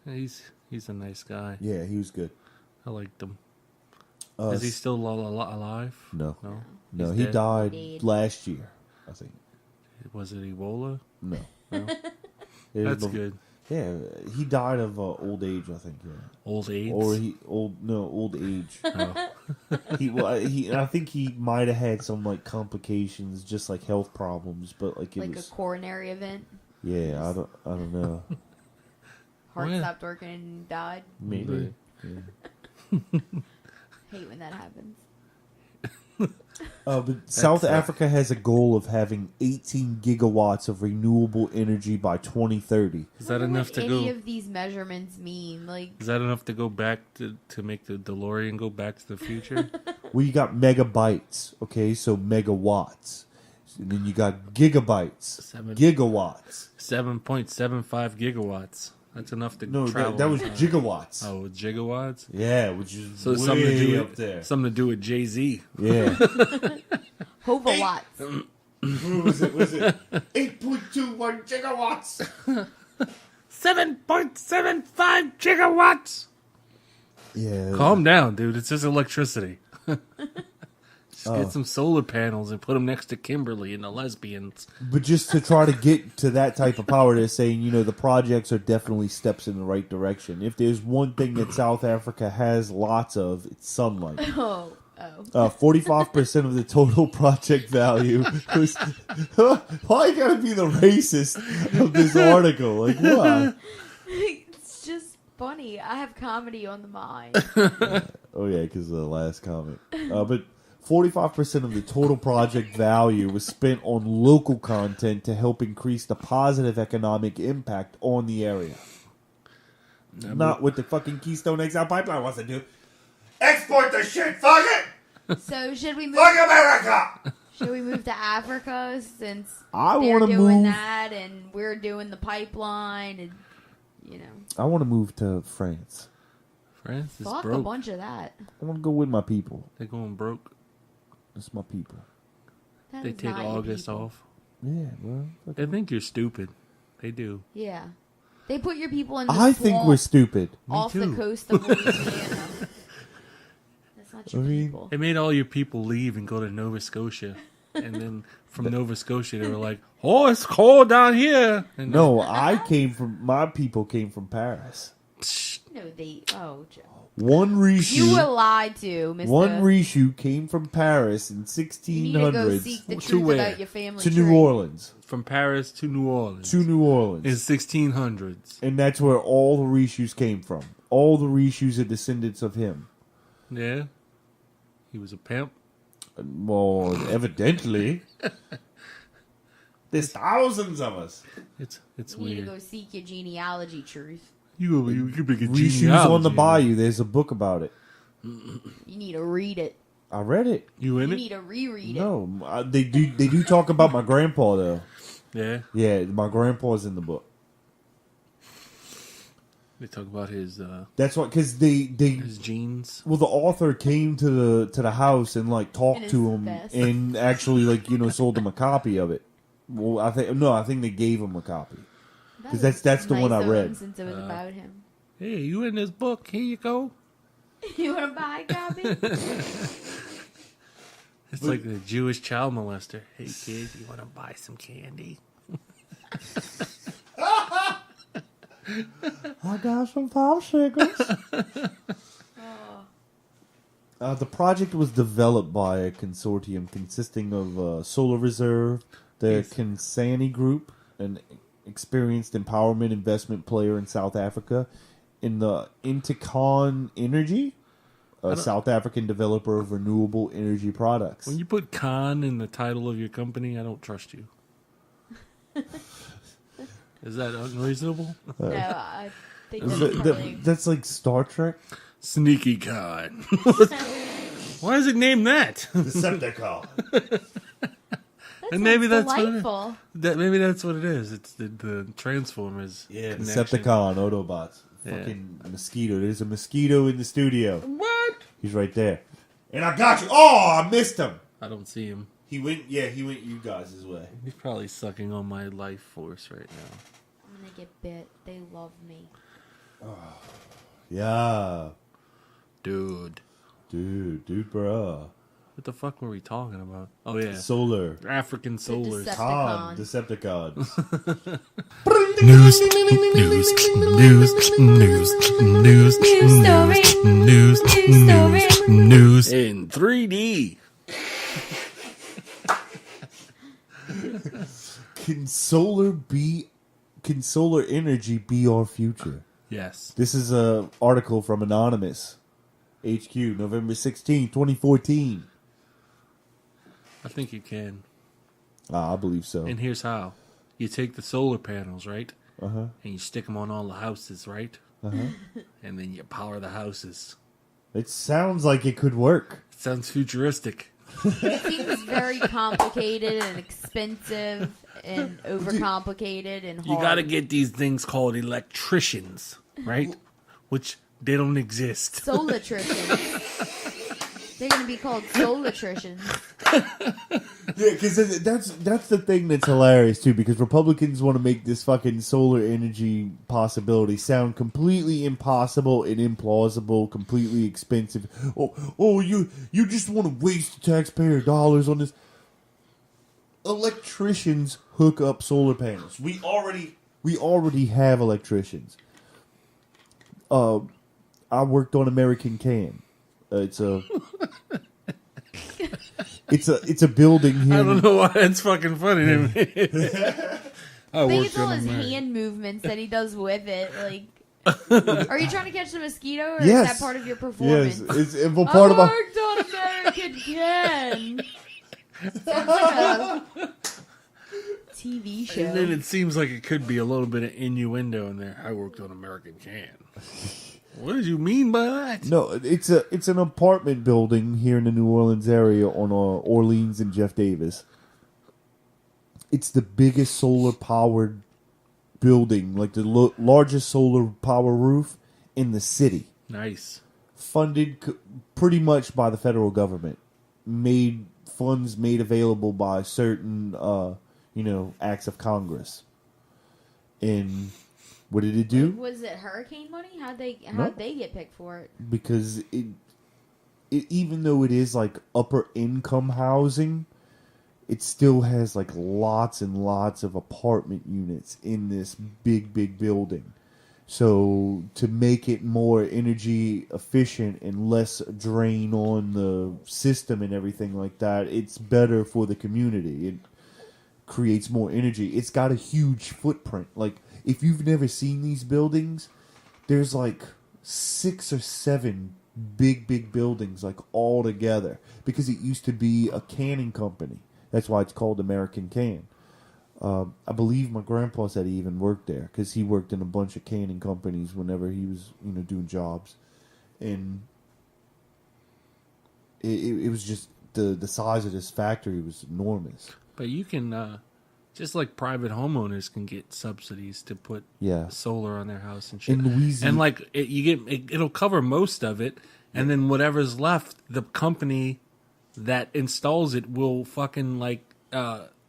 He's a nice guy. Yeah, he was good. I liked him. Is he still alive? No, No. no, He's he dead? died Dead. last year, I think. Was it Ebola? No, No. It was That's bef- good. Yeah, he died of old age, I think. Yeah, Old AIDS. or old age. Oh. I think he might have had some like complications, just like health problems, but like it Like was. a coronary event. Yeah, I don't know. Heart Oh, yeah. stopped working and died. Maybe. Hate when that happens. But South Africa has a goal of having 18 gigawatts of renewable energy by 2030. Is that I wonder enough what to any go? of these measurements mean? Like, Is that enough to go back to make the DeLorean go back to the future? Well, you got megabytes, okay? So megawatts. And then you got gigabytes, gigawatts. 7.75 gigawatts. That's enough to No, travel. that was in time. gigawatts. Oh, gigawatts. Yeah, which is So way something to do up there. something to do with Jay Z. Yeah. Hovawatts. What was it? 8.21 gigawatts. 7.75 gigawatts. Yeah. Calm down, dude. It's just electricity. Just get some solar panels and put them next to Kimberly and the lesbians. But just to try to get to that type of power, they're saying, the projects are definitely steps in the right direction. If there's one thing that South Africa has lots of, it's sunlight. Oh. 45% of the total project value was... Why you gotta be the racist of this article? Like, what? It's just funny. I have comedy on the mind. Oh yeah, because of the last comment. But 45% of the total project value was spent on local content to help increase the positive economic impact on the area. Not what the fucking Keystone XL pipeline wants to do. Export the shit, fuck it! So should we move? Fuck America! Should we move to Africa since I they're wanna doing move- that and we're doing the pipeline and I want to move to France. France is fuck a broke. bunch of that. I want to go with my people. They're going broke. That's my people. That They is take not your August people. off. Yeah, well. They think you're stupid. They do. Yeah, they put your people in the I think swamp we're stupid. off too. the coast of Louisiana. That's not your I mean- people. They made all your people leave and go to Nova Scotia. And then from Nova Scotia, they were like, oh, it's cold down here. And No, my people came from Paris. No, they. Oh, Joe. One You were Richoux. lied to, Mister. One Richoux came from Paris in You need to go 1600s seek the To truth where? about your family to tree. New Orleans. from Paris to New Orleans. To New Orleans. in 1600s. And that's where all the Richoux came from. All the Richoux are descendants of him. Yeah. He was a pimp. Well, evidently. There's thousands of us. It's You need to weird. go seek your genealogy truth. You could make a Richoux on the genealogy. bayou. There's a book about it. You need to read it. I read it. You in You it? need to reread it. No, they do talk about my grandpa though. Yeah. Yeah, my grandpa's in the book. They talk about his That's what because they genes. well the author came to the house and like talked And to it's him best. and actually sold him a copy of it. Well, I think they gave him a copy. That 'Cause was that's the one I nice of read. him Since it was about him. Hey, you in this book? Here you go. You want to buy a copy? It's like the Jewish child molester. Hey, kid, you want to buy some candy? I got some popsicles. The project was developed by a consortium consisting of Solar Reserve, the Kansani Group, an experienced empowerment investment player in South Africa, in the Inticon Energy, a South African developer of renewable energy products. When you put "con" in the title of your company, I don't trust you. Is that unreasonable? No, I think that's probably... That's like Star Trek. Sneaky con. Why is it named that? Decepticon. And maybe that's what it is. delightful. Maybe that's what it is. It's the Transformers. Yeah, connection. Decepticon, Autobots. Yeah. Fucking mosquito. There's a mosquito in the studio. What? He's right there. And I got you. Oh, I missed him. I don't see him. He went you guys' way. He's probably sucking on my life force right now. I'm gonna get bit. They love me. Yeah. Dude. Dude, bruh. What the fuck were we talking about? Oh, yeah. Solar. African solars. Con. Decepticons. Decepticons. News, news, news, news, news, news, news. In 3D. Can solar energy be our future? Yes. This is a article from Anonymous. HQ, November 16, 2014. I think you can. I believe so. And here's how. You take the solar panels, right? And you stick them on all the houses, right? And then you power the houses. It sounds like it could work. It sounds futuristic. It seems very complicated and expensive and overcomplicated and hard. You got to get these things called electricians, right? Which they don't exist. Solatricians. They're going to be called solatricians. Yeah, because that's the thing that's hilarious too. Because Republicans want to make this fucking solar energy possibility sound completely impossible and implausible, completely expensive. Oh, you just want to waste taxpayer dollars on this. Electricians hook up solar panels. We already have electricians. I worked on American Can. It's a building here. I don't know why that's fucking funny to me. I think it's all his hand movements that he does with it. Like, Are you trying to catch the mosquito, or Yes. is that part of your performance? Yes, it's a part I of my. worked on American Can. Sounds like a TV show. And then it seems like it could be a little bit of innuendo in there. I worked on American Can. What did you mean by that? No, it's an apartment building here in the New Orleans area on Orleans and Jeff Davis. It's the biggest solar powered building, like the largest solar power roof in the city. Nice. Funded pretty much by the federal government. Funds made available by certain acts of Congress. And what did it do? Was it hurricane money? How'd they get picked for it? Because it even though it is like upper income housing, it still has like lots and lots of apartment units in this big building. So to make it more energy efficient and less drain on the system and everything like that, it's better for the community. It creates more energy. It's got a huge footprint. Like, if you've never seen these buildings, there's like 6 or 7 big buildings like all together, because it used to be a canning company. That's why it's called American Can. I believe my grandpa said he even worked there, because he worked in a bunch of canning companies whenever he was, doing jobs, and it was just the size of this factory was enormous. But you can, just like private homeowners can get subsidies to put solar on their house and shit. In Louisiana, and like it'll cover most of it, and then whatever's left, the company that installs it will fucking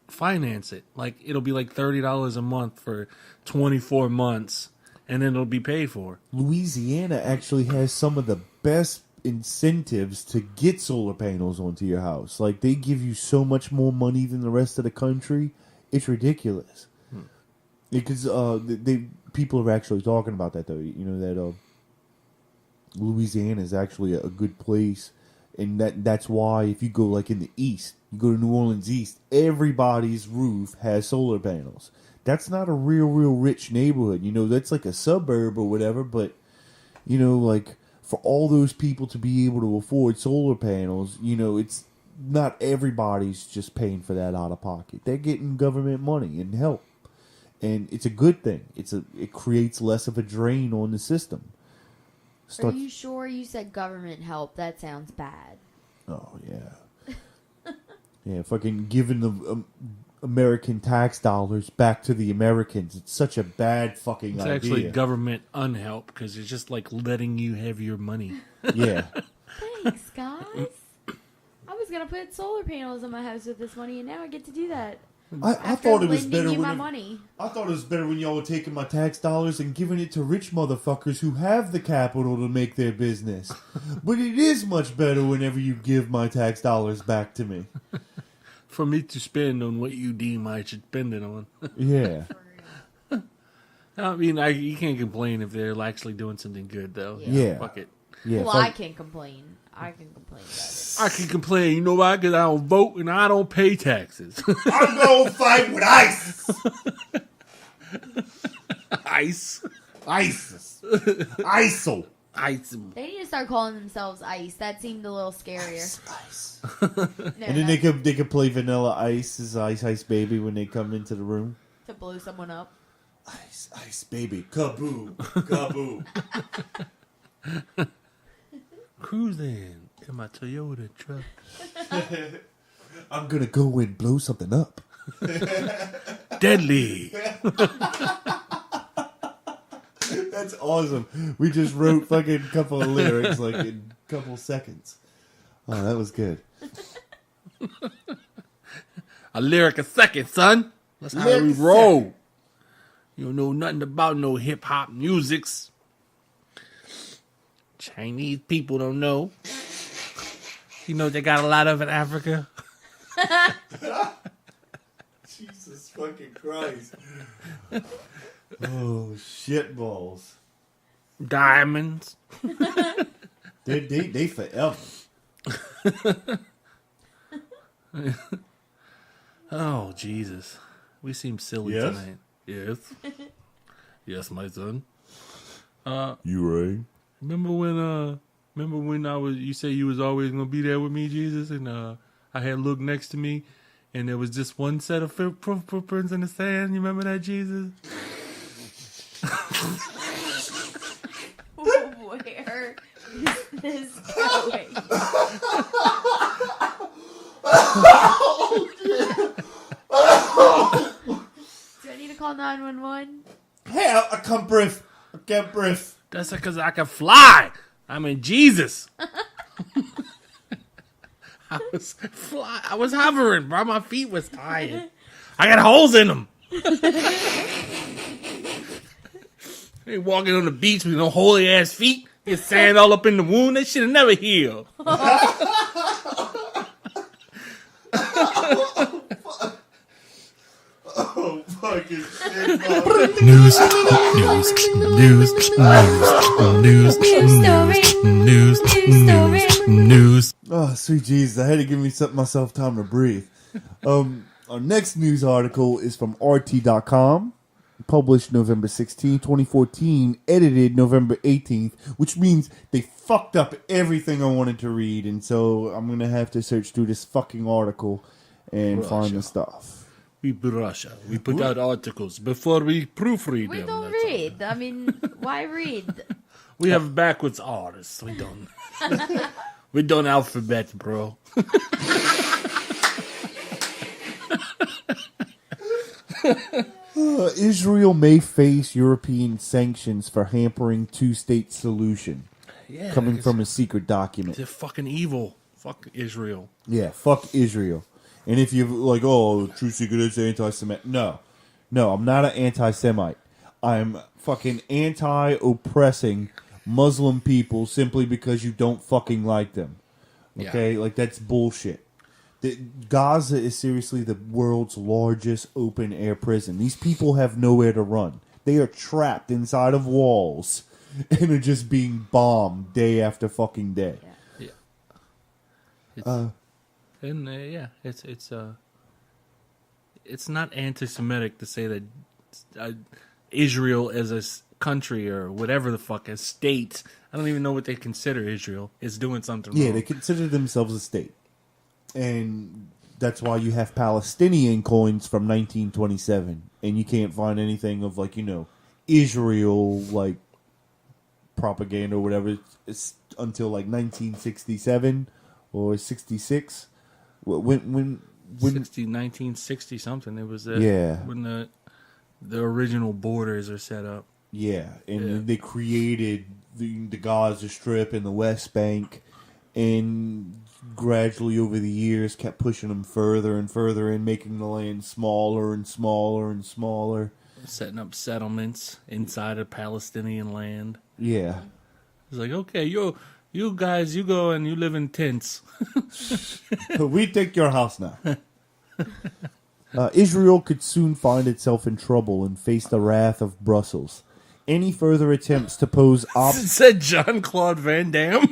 finance it. Like, it'll be like $30 a month for 24 months, and then it'll be paid for. Louisiana actually has some of the best incentives to get solar panels onto your house. Like, they give you so much more money than the rest of the country. It's ridiculous. Because people are actually talking about that, though. That Louisiana is actually a good place. And that's why if you go like in the east, you go to New Orleans East, everybody's roof has solar panels. That's not a real rich neighborhood. That's like a suburb or whatever. But, like for all those people to be able to afford solar panels, it's not everybody's just paying for that out of pocket. They're getting government money and help. And it's a good thing. It creates less of a drain on the system. Are you sure you said government help? That sounds bad. Oh, yeah. Yeah, fucking giving the American tax dollars back to the Americans. It's such a bad fucking idea. It's actually government unhelp, because it's just like letting you have your money. Yeah. Thanks, guys. I was going to put solar panels on my house with this money, and now I get to do that. I thought it was better I thought it was better when y'all were taking my tax dollars and giving it to rich motherfuckers who have the capital to make their business. But it is much better whenever you give my tax dollars back to me. For me to spend on what you deem I should spend it on. Yeah. I mean, you can't complain if they're actually doing something good, though. Yeah. Fuck it. Yeah. Well, I can complain. I can complain about it. I can complain, you know why? Because I don't vote and I don't pay taxes. I'm gonna fight with ICE. ICE. ISIS. ISIL. ICE. They need to start calling themselves Ice. That seemed a little scarier. Ice. No, And then they could play Vanilla Ice as Ice Baby when they come into the room. to blow someone up. Ice Baby. Kaboo. Kaboo. Cruising in my Toyota truck. I'm gonna go and blow something up. Deadly. That's awesome. We just wrote fucking couple of lyrics like in a couple seconds. Oh, that was good. A lyric a second, son. That's how we roll. You don't know nothing about no hip hop musics. Chinese people don't know. You know they got a lot of in Africa. Jesus fucking Christ. Oh, shit balls. Diamonds. They forever. Oh, Jesus. We seem silly Yes? tonight. Yes. Yes, my son. You right? Remember when you say you was always gonna be there with me, Jesus, and I had looked next to me, and there was just one set of footprints in the sand. You remember that, Jesus? Where is this going? Do I need to call 911? Hey, I can't breathe. I can't breathe. That's because I can fly. I'm in Jesus. I was hovering, bro. My feet was tired. I got holes in them. Ain't walking on the beach with no holy ass feet. Get sand all up in the wound. That shit'll never heal. Oh, fucking shit, man. News, news, news, news, news, news, news. Oh, sweet Jesus. I had to give myself time to breathe. Our next news article is from RT.com, published November 16, 2014, edited November 18th, which means they fucked up everything I wanted to read, and so I'm going to have to search through this fucking article and find the stuff. We Russia. We put out articles before we proofread We them. don't that's all. read. I mean, why read? We have backwards artists. We don't. We don't alphabet, bro. Israel may face European sanctions for hampering two-state solution. Yeah, Coming from a secret document. they're fucking evil. Fuck Israel. Yeah, fuck Israel. And if you're like, oh, true secret is anti-Semitic. No, I'm not an anti-Semite. I'm fucking anti-oppressing Muslim people simply because you don't fucking like them. Okay? Like, that's bullshit. Gaza is seriously the world's largest open-air prison. These people have nowhere to run. They are trapped inside of walls and are just being bombed day after fucking day. Yeah. It's not anti-Semitic to say that Israel as a country or whatever the fuck, a state, I don't even know what they consider Israel, is doing something wrong. Yeah, they consider themselves a state. And that's why you have Palestinian coins from 1927. And you can't find anything of, like, Israel, like, propaganda or whatever. It's until, like, 1967 or 66. When 1960 something. It was when the original borders are set up. Yeah, and they created the Gaza Strip and the West Bank, and gradually over the years kept pushing them further and further in, making the land smaller and smaller and smaller. Setting up settlements inside of Palestinian land. Yeah. It's like, okay, you guys, you go and you live in tents. We take your house now. Israel could soon find itself in trouble and face the wrath of Brussels. Any further attempts to pose Said Jean-Claude Van Damme.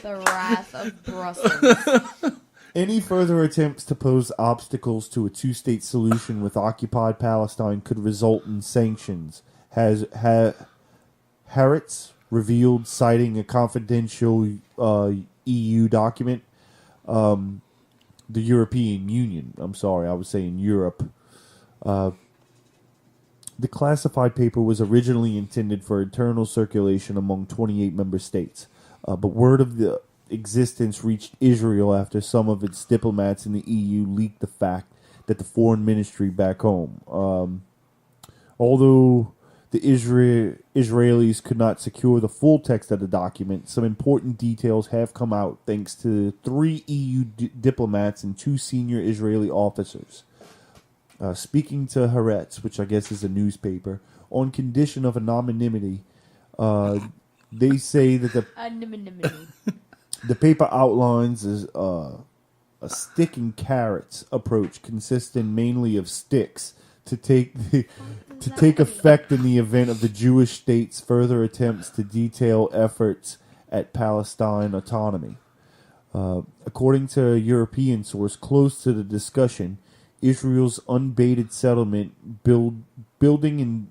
The wrath of Brussels. Any further attempts to pose obstacles to a two-state solution with occupied Palestine could result in sanctions, has Haaretz revealed, citing a confidential EU document. The European Union. I'm sorry, I was saying Europe. The classified paper was originally intended for internal circulation among 28 member states, but word of the existence reached Israel after some of its diplomats in the EU leaked the fact that the foreign ministry back home, although the Israelis could not secure the full text of the document, some important details have come out thanks to 3 EU diplomats and 2 senior Israeli officers. Speaking to Haaretz, which I guess is a newspaper, on condition of anonymity, they say that the paper outlines a stick and carrots approach consisting mainly of sticks to take effect in the event of the Jewish state's further attempts to detail efforts at Palestine autonomy. According to a European source close to the discussion, Israel's unbaited settlement building in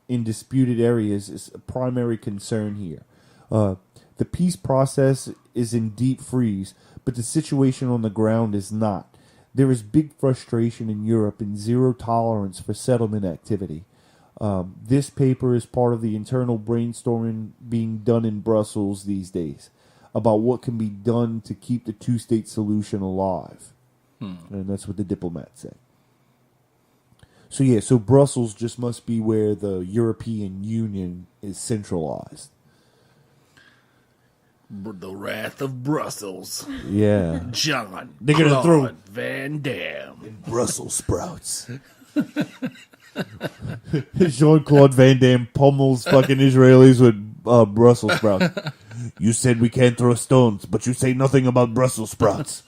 in disputed areas is a primary concern here. The peace process is in deep freeze, but the situation on the ground is not. There is big frustration in Europe and zero tolerance for settlement activity. This paper is part of the internal brainstorming being done in Brussels these days about what can be done to keep the two-state solution alive. And that's what the diplomats say. So Brussels just must be where the European Union is centralized. The Wrath of Brussels. Yeah. John. They're gonna throw Van Damme. Brussels sprouts. Jean-Claude Van Damme pummels fucking Israelis with Brussels sprouts. You said we can't throw stones, but you say nothing about Brussels sprouts.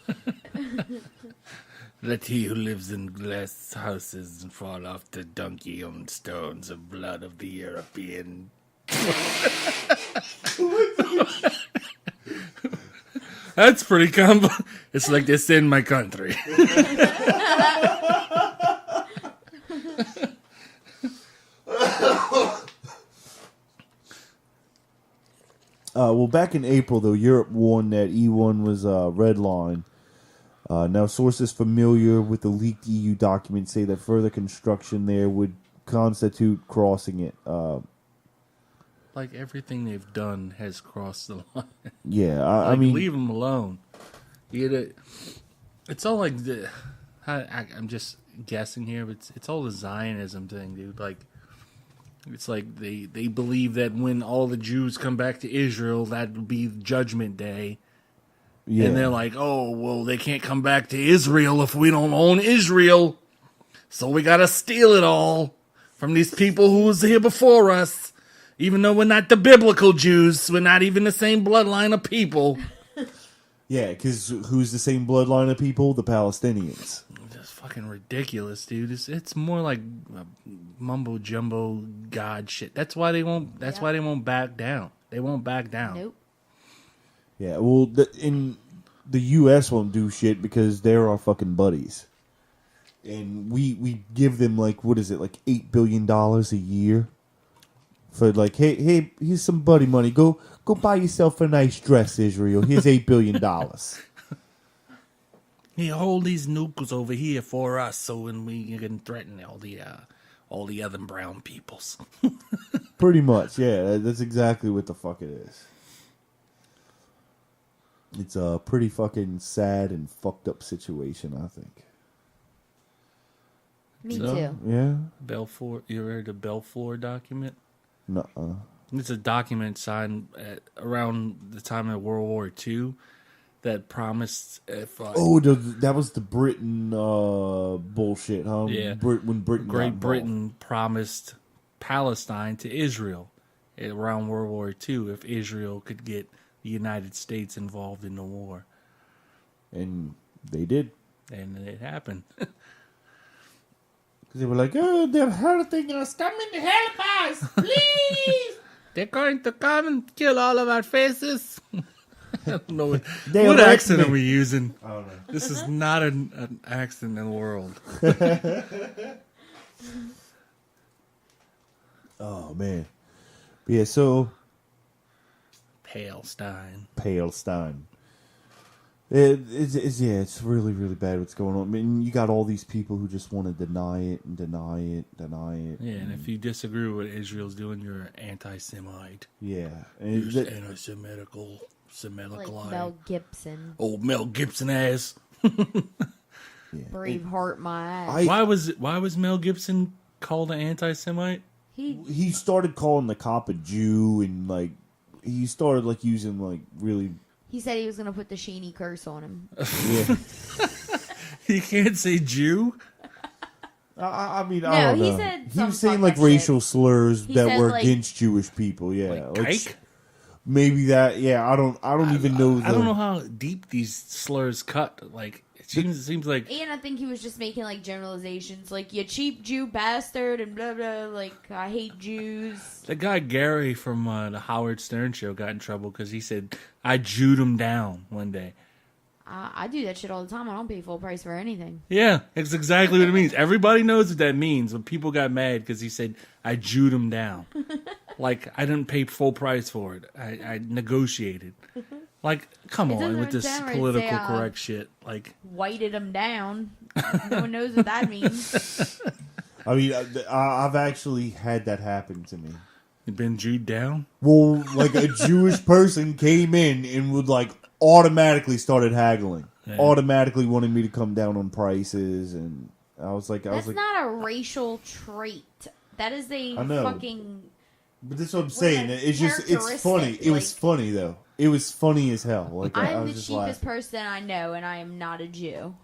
Let he who lives in glass houses and fall off the donkey on stones of blood of the European. That's pretty combo. It's like this in my country. Well, back in April, though, Europe warned that E1 was a red line. Now, sources familiar with the leaked EU document say that further construction there would constitute crossing it. Like everything they've done has crossed the line. Yeah, Like, I mean... leave them alone. It's all like the... I'm just guessing here, but it's all the Zionism thing, dude. Like, it's like they believe that when all the Jews come back to Israel, that will be Judgment Day. Yeah. And they're like, oh, well, they can't come back to Israel if we don't own Israel. So we got to steal it all from these people who was here before us. Even though we're not the biblical Jews, we're not even the same bloodline of people. Yeah, because who's the same bloodline of people? The Palestinians. That's fucking ridiculous, dude. It's more like mumbo jumbo God shit. That's why they won't. That's why they won't back down. They won't back down. Nope. Yeah, well, the U.S. won't do shit because they're our fucking buddies. And we give them, like, what is it, like $8 billion a year? For, like, hey, here's some buddy money. Go buy yourself a nice dress, Israel. Here's $8 billion. Here, hold these nukes over here for us, so when we can threaten all the other brown peoples. Pretty much, yeah. That's exactly what the fuck it is. It's a pretty fucking sad and fucked up situation, I think. Me too. Yeah? Balfour, you read the Balfour document? Nuh-uh. It's a document signed around the time of World War II that promised if that was the Britain bullshit, huh? Yeah. When Britain Great Britain promised Palestine to Israel around World War II if Israel could get the United States involved in the war. And they did. And it happened. They were like, oh, they're hurting us. Come in to help us, please. They're going to come and kill all of our faces. I don't know They what arrest accent me. are we using? I don't know. This is not an accent in the world. Oh, man. Yeah, so... Palestine. It's really, really bad what's going on. I mean, you got all these people who just want to deny it. Yeah, and if you disagree with what Israel's doing, you're an anti-Semite. Yeah. You're anti-Semitical. Like Mel Gibson. Old Mel Gibson ass. Braveheart my ass. Why was Mel Gibson called an anti-Semite? He started calling the cop a Jew, and, like, he started, like, using, like, really... He said he was going to put the Sheeny curse on him. Yeah. He can't say Jew? I mean, No, I don't he know. said He was some saying, like, fucked up racial slurs He that said, were like- against Jewish people, yeah. Like kike? Maybe that, yeah, I don't even know. I don't know how deep these slurs cut. Like, it seems like... And I think he was just making, like, generalizations. Like, you cheap Jew bastard and blah, blah. Like, I hate Jews. The guy Gary from the Howard Stern show got in trouble because he said, I Jewed him down one day. I do that shit all the time. I don't pay full price for anything. Yeah, it's exactly what it means. Everybody knows what that means. When people got mad because he said, I Jewed him down. Like, I didn't pay full price for it. I negotiated. Like, come It on doesn't with this sound right, political say, correct shit. Like, whited them down. No one knows what that means. I mean, I've actually had that happen to me. you've been Jewed down? Well, like a Jewish person came in and would like automatically started haggling, automatically wanting me to come down on prices, and I was like, That's not a racial trait. That is a I know. fucking. but that's what I'm saying. It's just, it's funny. characteristic, It was funny though. It was funny as hell. Like I I'm was the just cheapest laughing. person I know, and I am not a Jew.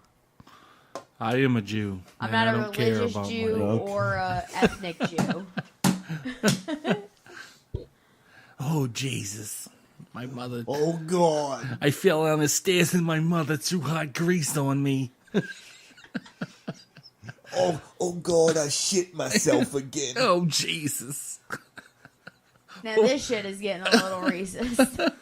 I am a Jew. I'm and I not a don't care religious about Jew money. or a ethnic Jew. Oh, Jesus. My mother. Oh God! I fell down the stairs and my mother threw hot grease on me. Oh God! I shit myself again. Oh, Jesus. Now this shit is getting a little racist.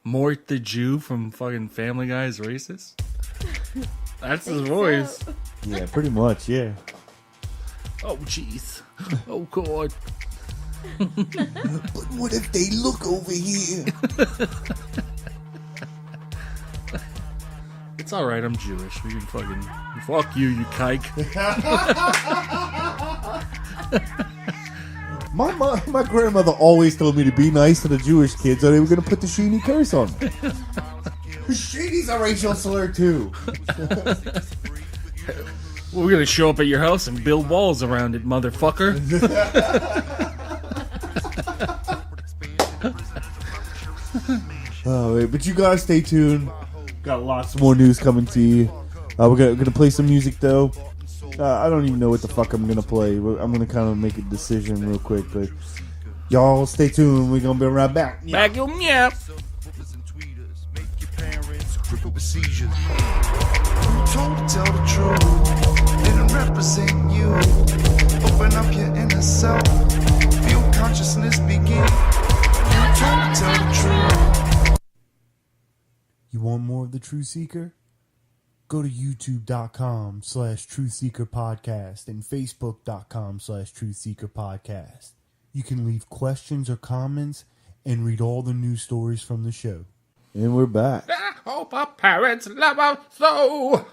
Mort the Jew from fucking Family Guy is racist? That's his Think voice. so. Yeah, pretty much. Yeah. Oh, jeez. Oh, God. But what if they look over here? It's alright, I'm Jewish. We can fucking. Fuck you, you kike. My grandmother always told me to be nice to the Jewish kids, or they were going to put the Sheeny curse on me. Sheeny's a racial slur too. We're gonna show up at your house and build walls around it, motherfucker. Oh, wait, but you guys stay tuned. Got lots more news coming to you. We're gonna play some music though. I don't even know what the fuck I'm gonna play. I'm gonna kind of make a decision real quick, but y'all stay tuned. We're gonna be right back. Back your meow. Subwoofers and tweeters make your parents crippled with seizures. Who told to tell the truth? Didn't represent you. Open up your inner self. Feel consciousness begin. Who told to tell the truth? You want more of The Truth Seeker? Go to youtube.com/truthseekerpodcast and facebook.com/truthseekerpodcast. You can leave questions or comments and read all the news stories from the show. And we're back. I hope our parents love us so.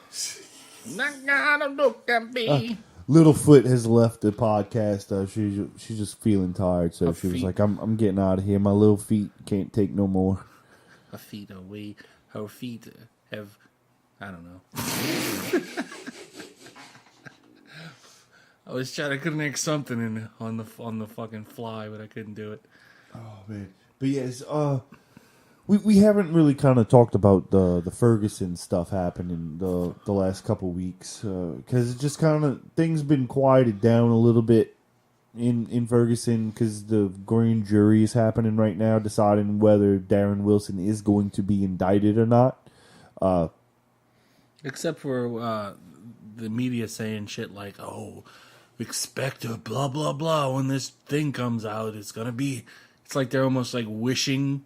Not gonna look at me. Littlefoot has left the podcast. She's just feeling tired, so Her she was feet. like, "I'm getting out of here. My little feet can't take no more." Her feet are way. Her feet have. I don't know. I was trying to connect something in on the fucking fly, but I couldn't do it. Oh man, but yes, we haven't really kind of talked about the Ferguson stuff happening the last couple weeks because it just kind of things been quieted down a little bit in Ferguson because the grand jury is happening right now, deciding whether Darren Wilson is going to be indicted or not. Except for the media saying shit like, "Oh, expect a blah blah blah when this thing comes out. It's gonna be." It's like they're almost like wishing,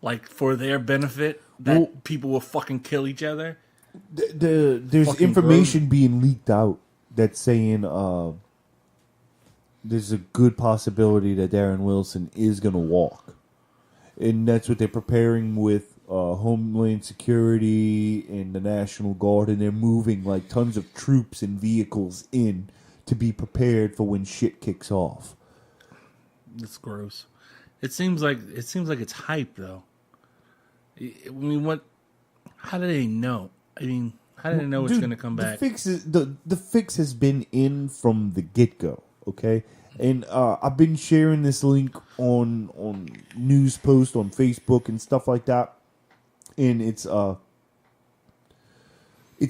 like for their benefit, that people will fucking kill each other. There's Fucking information being leaked out that's saying there's a good possibility that Darren Wilson is going to walk. And that's what they're preparing with Homeland Security and the National Guard, and they're moving like tons of troops and vehicles in to be prepared for when shit kicks off. It's gross. It seems like it's hype though. I mean, what? How do they know? I mean, how do they know it's Dude, going to come back? The fix has been in from the get go. Okay, and I've been sharing this link on news posts on Facebook and stuff like that, and it's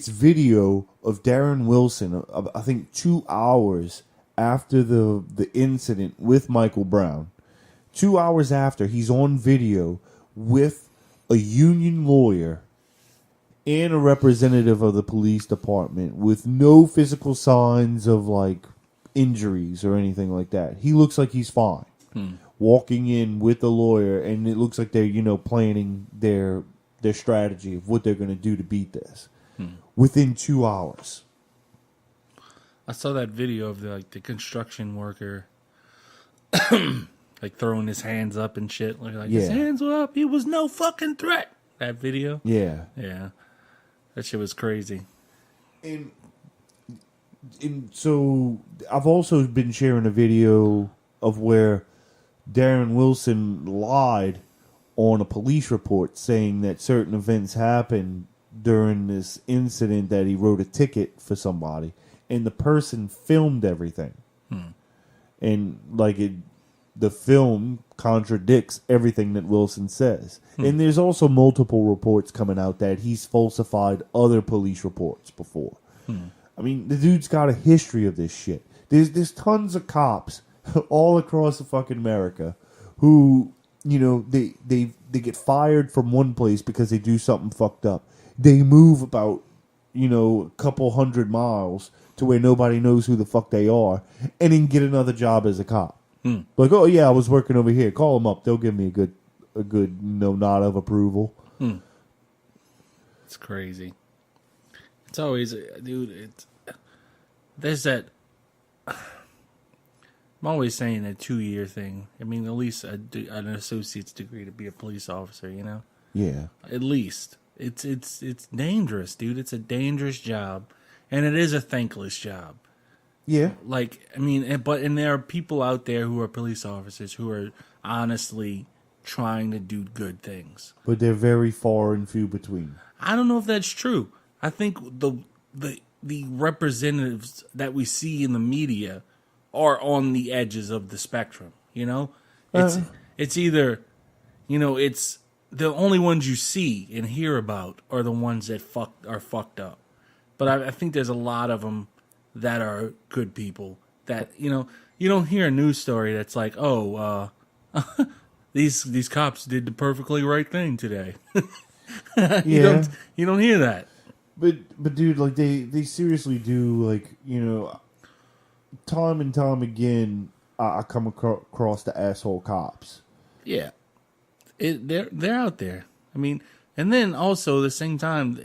video of Darren Wilson. I think 2 hours after the incident with Michael Brown. 2 hours after, he's on video with a union lawyer and a representative of the police department with no physical signs of like injuries or anything like that. He looks like he's fine. Walking in with the lawyer, and it looks like they're, planning their their strategy of what they're going to do to beat this within 2 hours. I saw that video of the construction worker like throwing his hands up and shit. Like his hands were up. He was no fucking threat. That video. Yeah. Yeah. That shit was crazy. And so I've also been sharing a video of where Darren Wilson lied on a police report saying that certain events happened during this incident, that he wrote a ticket for somebody and the person filmed everything. And the film contradicts everything that Wilson says. And there's also multiple reports coming out that he's falsified other police reports before. I mean, the dude's got a history of this shit. There's tons of cops all across the fucking America who, you know, they get fired from one place because they do something fucked up. They move about, you know, a couple 100 miles to where nobody knows who the fuck they are, and then get another job as a cop. Like, oh yeah, I was working over here. Call them up; they'll give me a good, you know, nod of approval. It's crazy. It's always, dude. There's that. I'm always saying a 2-year thing. I mean, at least an associate's degree to be a police officer. You know. Yeah. At least it's dangerous, dude. It's a dangerous job, and it is a thankless job. Yeah. Like, I mean, and there are people out there who are police officers who are honestly trying to do good things. But they're very far and few between. I don't know if that's true. I think the representatives that we see in the media are on the edges of the spectrum. You know, it's either, you know, it's the only ones you see and hear about are the ones that are fucked up. But I think there's a lot of them that are good people that, you know, you don't hear a news story that's like, oh, these cops did the perfectly right thing today. You don't hear that. But dude, like they seriously do, like, you know, time and time again, I come across the asshole cops. Yeah, they're out there. I mean, and then also at the same time,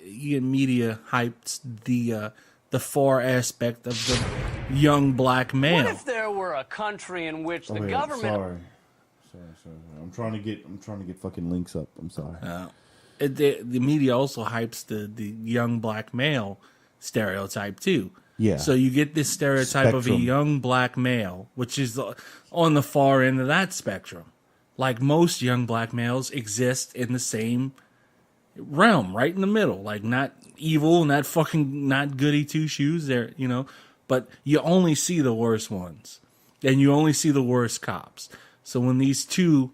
you get media hyped the far aspect of the young black male. What if there were a country in which the government? Sorry. I'm trying to get fucking links up. I'm sorry. The media also hypes the young black male stereotype too. Yeah. So you get this stereotype of a young black male, which is on the far end of that spectrum. Like most young black males exist in the same realm, right in the middle. Like not evil, not goody two shoes. There, you know, but you only see the worst ones, and you only see the worst cops. So when these two,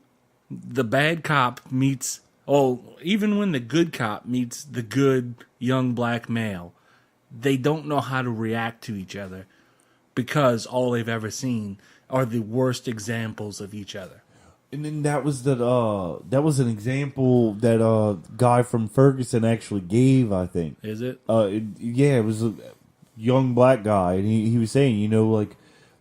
the bad cop meets. Oh, even when the good cop meets the good young black male, they don't know how to react to each other because all they've ever seen are the worst examples of each other. And then that was an example that guy from Ferguson actually gave, I think. Is it? Yeah, it was a young black guy, and he was saying, you know, like,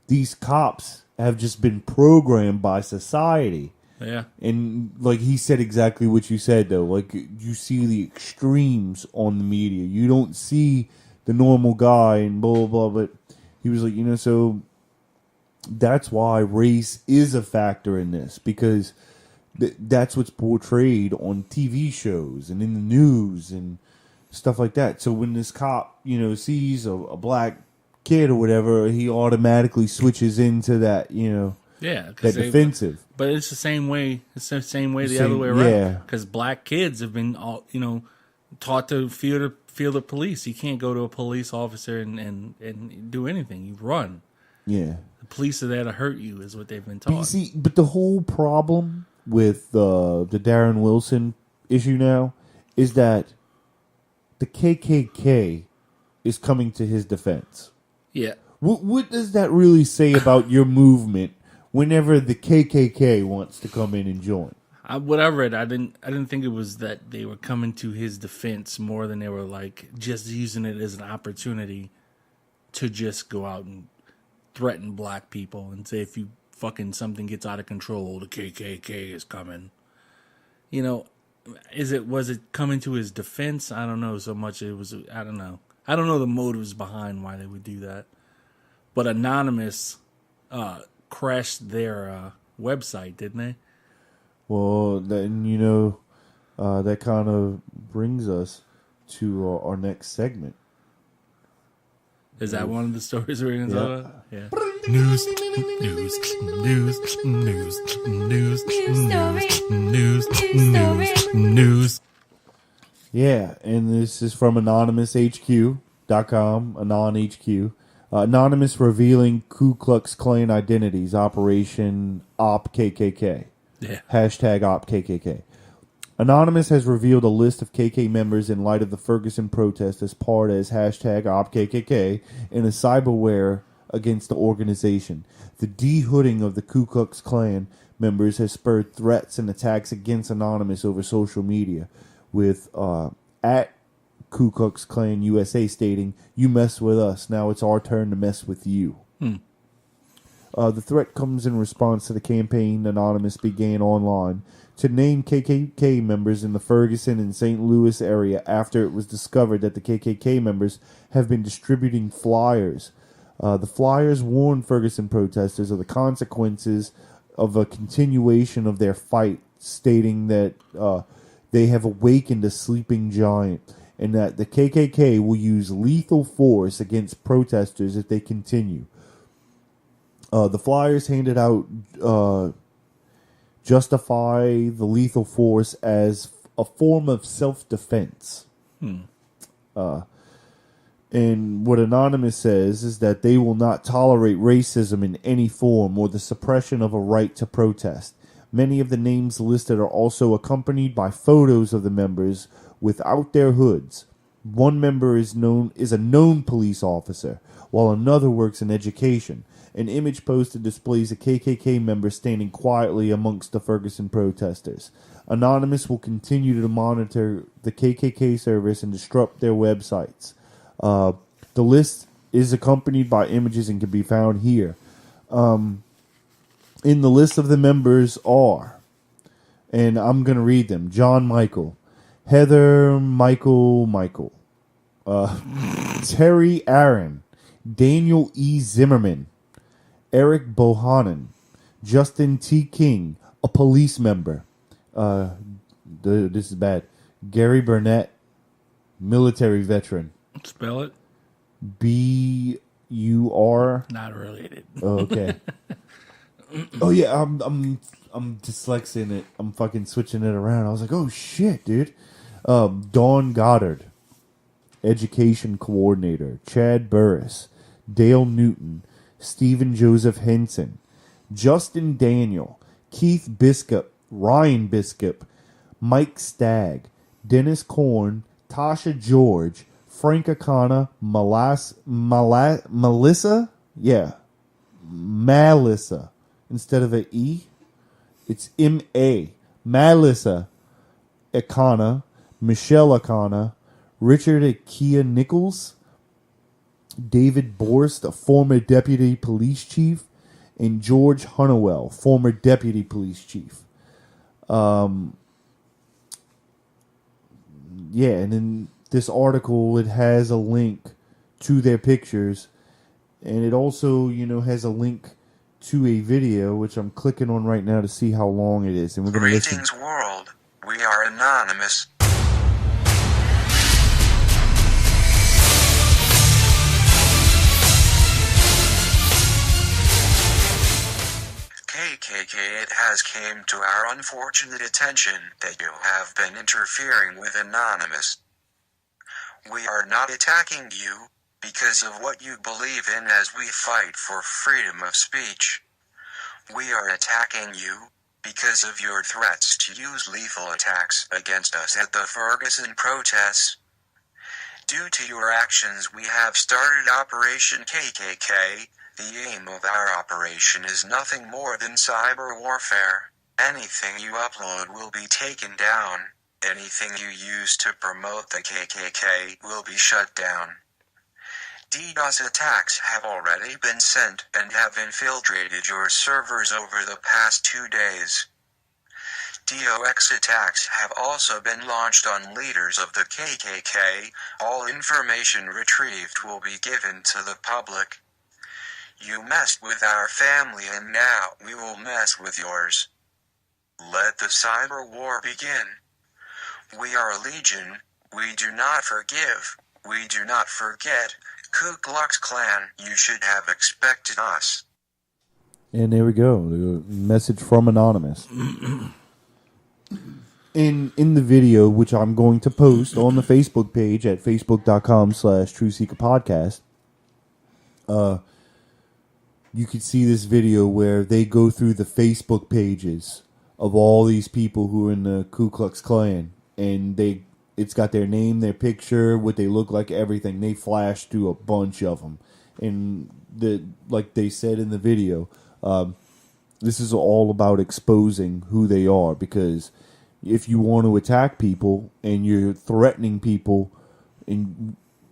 these cops have just been programmed by society. Yeah. And, like, he said exactly what you said, though. Like, you see the extremes on the media. You don't see the normal guy and blah, blah, blah. But he was like, you know, so that's why race is a factor in this. Because that's what's portrayed on TV shows and in the news and stuff like that. So when this cop, you know, sees a black kid or whatever, he automatically switches into that, you know, that defensive. But it's the same way. It's the same way the other way around. Yeah. Because black kids have been, you know, taught to fear the police. You can't go to a police officer and do anything. You run. Yeah. The police are there to hurt you, is what they've been taught. But the whole problem with the Darren Wilson issue now is that the KKK is coming to his defense. Yeah. What does that really say about your movement whenever the KKK wants to come in and join? What I read, I didn't think it was that they were coming to his defense more than they were like just using it as an opportunity to just go out and threaten black people and say, if you fucking something gets out of control, the KKK is coming. You know, was it coming to his defense? I don't know so much. I don't know. I don't know the motives behind why they would do that. But Anonymous crashed their website, didn't they? Well, then, that kind of brings us to our next segment. Is that one of the stories we're going to talk about? Yeah. News. Yeah, and this is from AnonymousHQ.com, AnonHQ. Anonymous revealing Ku Klux Klan identities, Operation OpKKK. Yeah. Hashtag OpKKK. Anonymous has revealed a list of KK members in light of the Ferguson protest as part as hashtag OpKKK in a cyberware against the organization. The de-hooding of the Ku Klux Klan members has spurred threats and attacks against Anonymous over social media, with at Ku Klux Klan USA stating, "You mess with us, now it's our turn to mess with you." The threat comes in response to the campaign Anonymous began online to name KKK members in the Ferguson and St. Louis area after it was discovered that the KKK members have been distributing flyers. The flyers warn Ferguson protesters of the consequences of a continuation of their fight, stating that they have awakened a sleeping giant and that the KKK will use lethal force against protesters if they continue. The flyers handed out justify the lethal force as a form of self-defense. And what Anonymous says is that they will not tolerate racism in any form or the suppression of a right to protest. Many of the names listed are also accompanied by photos of the members without their hoods. One member is a known police officer, while another works in education. An image posted displays a KKK member standing quietly amongst the Ferguson protesters. Anonymous will continue to monitor the KKK service and disrupt their websites. The list is accompanied by images and can be found here. In the list of the members are, and I'm going to read them: John Michael, Heather Michael, Terry Aaron, Daniel E. Zimmerman, Eric Bohannon, Justin T. King, a police member. This is bad. Gary Burnett, military veteran. Spell it. B-U-R. Not related. Oh, okay. Oh yeah, I'm dyslexing it. I'm fucking switching it around. I was like, oh shit, dude. Dawn Goddard, education coordinator. Chad Burris, Dale Newton, Stephen Joseph Henson, Justin Daniel, Keith Biscup, Ryan Biscup, Mike Stagg, Dennis Korn, Tasha George, Frank Akana, Melissa? Yeah. Melissa. Instead of an E, it's M-A. Melissa Akana, Michelle Akana, Richard Akia Nichols, David Borst, a former deputy police chief, and George Hunnewell, former deputy police chief. Yeah, and in this article, it has a link to their pictures, and it also, has a link to a video, which I'm clicking on right now to see how long it is, and we're going to listen. Greetings, world. We are Anonymous. KKK, it has came to our unfortunate attention that you have been interfering with Anonymous. We are not attacking you because of what you believe in as we fight for freedom of speech. We are attacking you because of your threats to use lethal attacks against us at the Ferguson protests. Due to your actions, we have started Operation KKK. The aim of our operation is nothing more than cyber warfare. Anything you upload will be taken down. Anything you use to promote the KKK will be shut down. DDoS attacks have already been sent and have infiltrated your servers over the past 2 days. TOX attacks have also been launched on leaders of the KKK. All information retrieved will be given to the public. You messed with our family and now we will mess with yours. Let the cyber war begin. We are Legion. We do not forgive. We do not forget. Ku Klux Klan, you should have expected us. And there we go. The message from Anonymous. In the video, which I'm going to post on the Facebook page at facebook.com/TrueSeekerPodcast, you can see this video where they go through the Facebook pages of all these people who are in the Ku Klux Klan, and it's got their name, their picture, what they look like, everything. They flash through a bunch of them, and like they said in the video, this is all about exposing who they are, because if you want to attack people and you're threatening people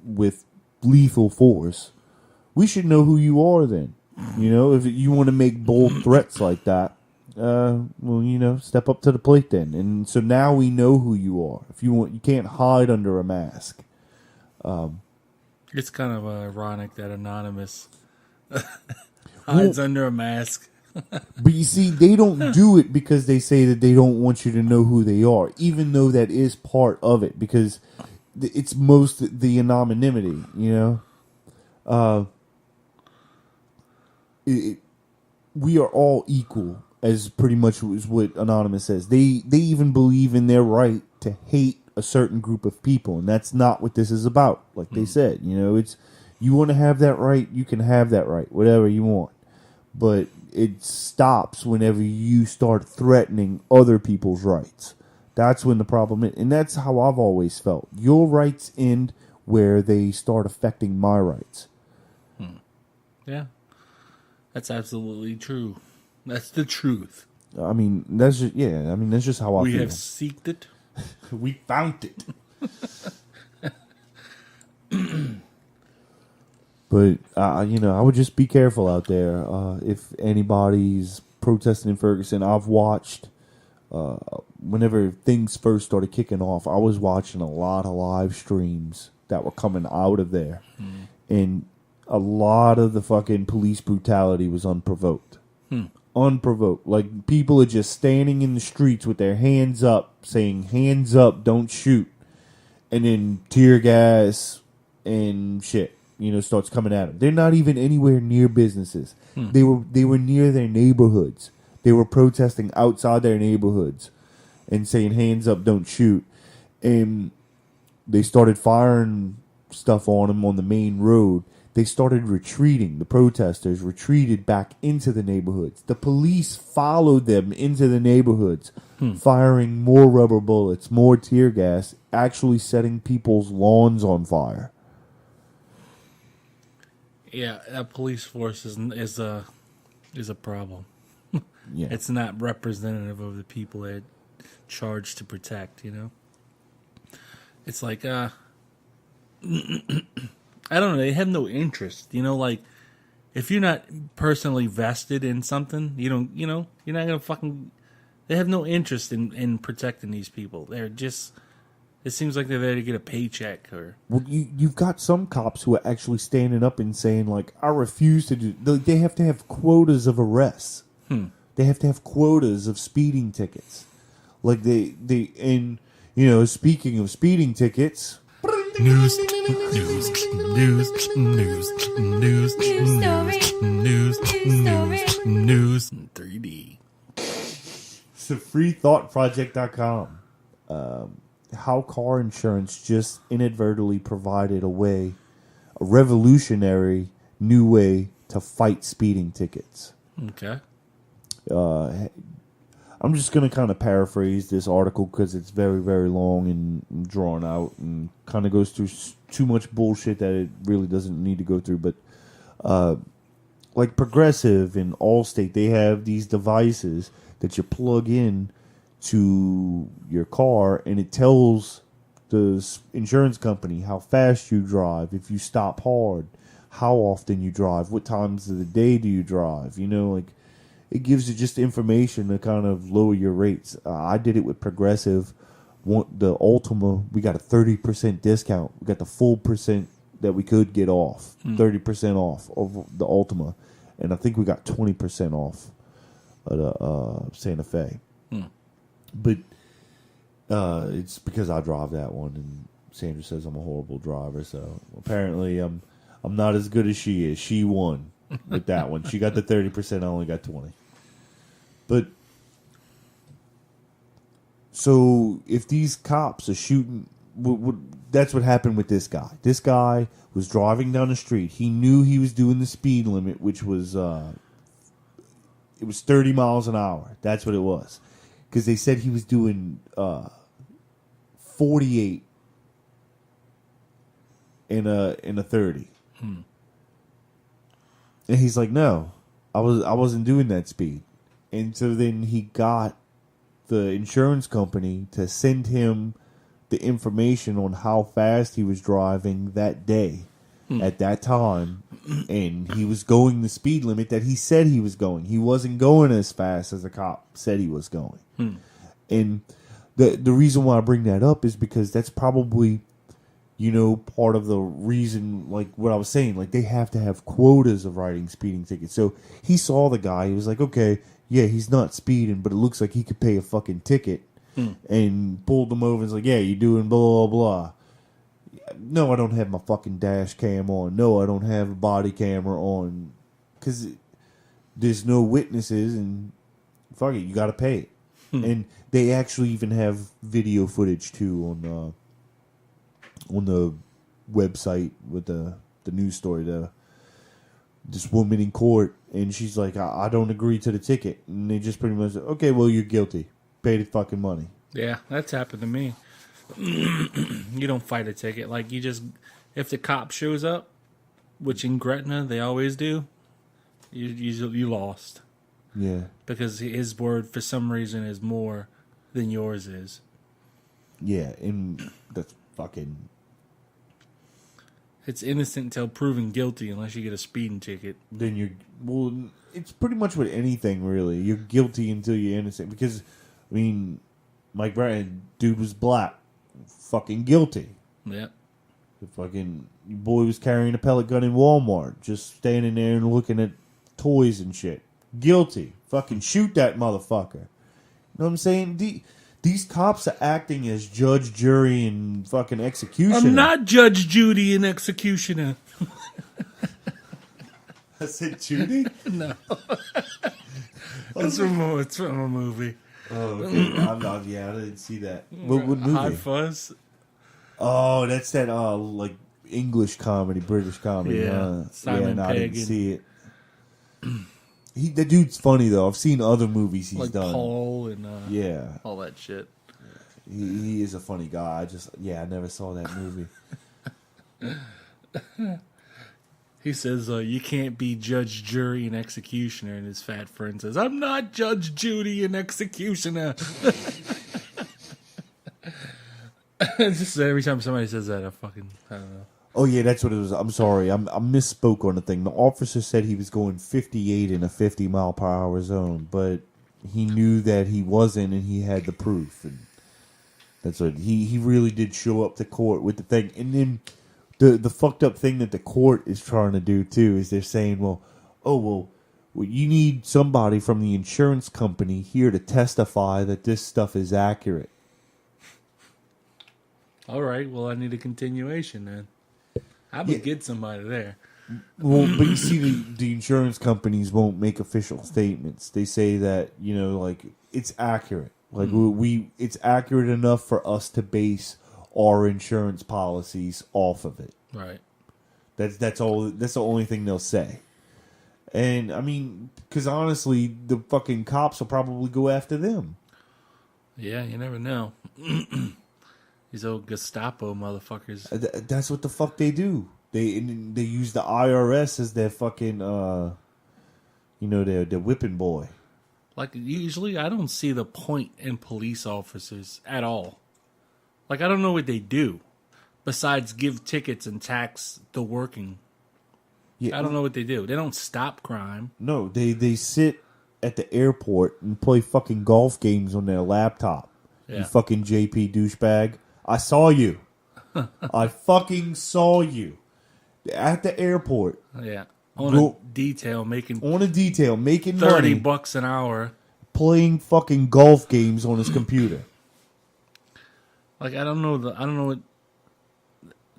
with lethal force, we should know who you are then. You know, if you want to make bold threats like that, step up to the plate then. And so now we know who you are. If you want, you can't hide under a mask. It's kind of ironic that Anonymous hides under a mask. But you see, they don't do it because they say that they don't want you to know who they are, even though that is part of it, because it's most the anonymity, you know? We are all equal, as pretty much is what Anonymous says. They even believe in their right to hate a certain group of people, and that's not what this is about. Like they said, you know, it's you want to have that right, you can have that right, whatever you want. But it stops whenever you start threatening other people's rights. That's when the problem is. And that's how I've always felt. Your rights end where they start affecting my rights. Yeah. That's absolutely true. That's the truth. I mean, that's just how I feel. We have seeked it. We found it. But, I would just be careful out there. If anybody's protesting in Ferguson, I've watched, whenever things first started kicking off, I was watching a lot of live streams that were coming out of there. And a lot of the fucking police brutality was unprovoked. Unprovoked. Like, people are just standing in the streets with their hands up, saying, hands up, don't shoot. And then tear gas and shit, starts coming at them. They're not even anywhere near businesses. They were near their neighborhoods. They were protesting outside their neighborhoods and saying, hands up, don't shoot. And they started firing stuff on them on the main road. They started retreating. The protesters retreated back into the neighborhoods. The police followed them into the neighborhoods, firing more rubber bullets, more tear gas, actually setting people's lawns on fire. Yeah, that police force is a problem. Yeah. It's not representative of the people they're charged to protect, It's like, I don't know, they have no interest, like, if you're not personally vested in something, you're not gonna fucking, they have no interest in protecting these people. They're just, it seems like they're there to get a paycheck or. Well, you've got some cops who are actually standing up and saying, like, I refuse to do, they have to have quotas of arrests. They have to have quotas of speeding tickets. Like, and, speaking of speeding tickets. News, news, news, news, news, news, news, 3D. So freethoughtproject.com. How car insurance just inadvertently provided a revolutionary new way to fight speeding tickets. Okay. I'm just going to kind of paraphrase this article because it's very, very long and drawn out and kind of goes through too much bullshit that it really doesn't need to go through. But like Progressive and Allstate, they have these devices that you plug in to your car, and it tells the insurance company how fast you drive, if you stop hard, how often you drive, what times of the day do you drive. it gives you just information to kind of lower your rates. I did it with Progressive. The Ultima, we got a 30% discount. We got the full percent that we could get off, 30% off of the Ultima, and I think we got 20% off of the Santa Fe. But it's because I drive that one, and Sandra says I'm a horrible driver. So apparently, I'm not as good as she is. She won with that one. She got the 30%. I only got 20. But so if these cops are shooting, that's what happened with this guy. This guy was driving down the street. He knew he was doing the speed limit, which was it was 30 miles an hour. That's what it was, because they said he was doing 48 in a 30. And he's like, no, I wasn't doing that speed. And so then he got the insurance company to send him the information on how fast he was driving that day at that time, and he was going the speed limit that he said he was going. He wasn't going as fast as the cop said he was going. And the reason why I bring that up is because that's probably, part of the reason, like what I was saying, like they have to have quotas of writing speeding tickets. So he saw the guy, he was like, okay, yeah, he's not speeding, but it looks like he could pay a fucking ticket, and pulled him over and was like, yeah, you're doing blah, blah, blah. No, I don't have my fucking dash cam on. No, I don't have a body camera on. Because there's no witnesses, and fuck it, you got to pay it. And they actually even have video footage, too, on the website with the news story. This woman in court, and she's like, I don't agree to the ticket. And they just pretty much, okay, well, you're guilty. Pay the fucking money. Yeah, that's happened to me. You don't fight a ticket. Like, you just, if the cop shows up, which in Gretna they always do, you lost. Yeah. Because his word, for some reason, is more than yours is. Yeah, and that's fucking... It's innocent until proven guilty unless you get a speeding ticket. Then you're... Well, it's pretty much with anything, really. You're guilty until you're innocent. Because, I mean, Myk Brunette, dude was black. Fucking guilty. Yep. The fucking boy was carrying a pellet gun in Walmart. Just standing there and looking at toys and shit. Guilty. Fucking shoot that motherfucker. You know what I'm saying? These cops are acting as judge, jury, and fucking executioner. I'm not Judge Judy and executioner. I said Judy? No. It's from a movie. Oh, okay. I didn't see that. What movie? Hot Fuzz. Oh, that's that like English comedy, British comedy. Yeah, Simon I Pegg didn't see it. The dude's funny though. I've seen other movies he's like done. Paul and yeah, all that shit. He is a funny guy. I never saw that movie. He says, you can't be judge, jury, and executioner. And his fat friend says, I'm not Judge Judy and executioner. It's just every time somebody says that, I don't know. Oh, yeah, that's what it was. I'm sorry. I misspoke on the thing. The officer said he was going 58 in a 50-mile-per-hour zone, but he knew that he wasn't, and he had the proof. And that's what he really did show up to court with the thing. And then the fucked up thing that the court is trying to do, too, is they're saying, well, you need somebody from the insurance company here to testify that this stuff is accurate. All right, well, I need a continuation then. I would get somebody there. Well, but you see, the insurance companies won't make official statements. They say that, like, it's accurate. Like, it's accurate enough for us to base our insurance policies off of it. Right. That's all. That's the only thing they'll say. And, I mean, because honestly, the fucking cops will probably go after them. Yeah, you never know. These old Gestapo motherfuckers. That's what the fuck they do. They use the IRS as their fucking, their whipping boy. Like, usually I don't see the point in police officers at all. Like, I don't know what they do besides give tickets and tax the working. Yeah, I don't know what they do. They don't stop crime. No, they sit at the airport and play fucking golf games on their laptop. Yeah. You fucking JP douchebag. I saw you. I fucking saw you at the airport. Yeah. On a detail, making making money, $30 an hour, playing fucking golf games on his computer. Like I don't know what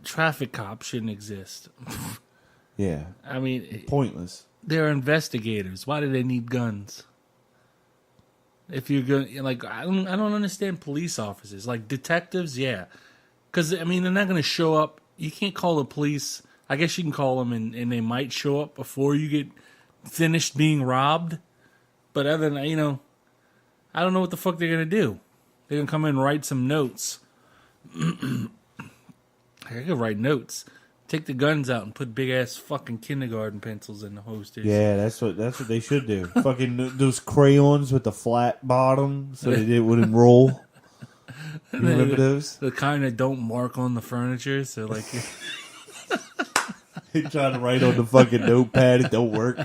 traffic cops shouldn't exist. Yeah. I mean, pointless. They're investigators. Why do they need guns? If you're going, like, I don't understand police officers. Like detectives, yeah, because I mean they're not going to show up. You can't call the police. I guess you can call them, and they might show up before you get finished being robbed. But other than that, I don't know what the fuck they're gonna do. They're gonna come in and write some notes. I could write notes. Take the guns out and put big ass fucking kindergarten pencils in the holsters. Yeah, that's what they should do. Fucking those crayons with the flat bottom so that it wouldn't roll. You remember those? The kind that don't mark on the furniture, so like they try to write on the fucking notepad, it don't work.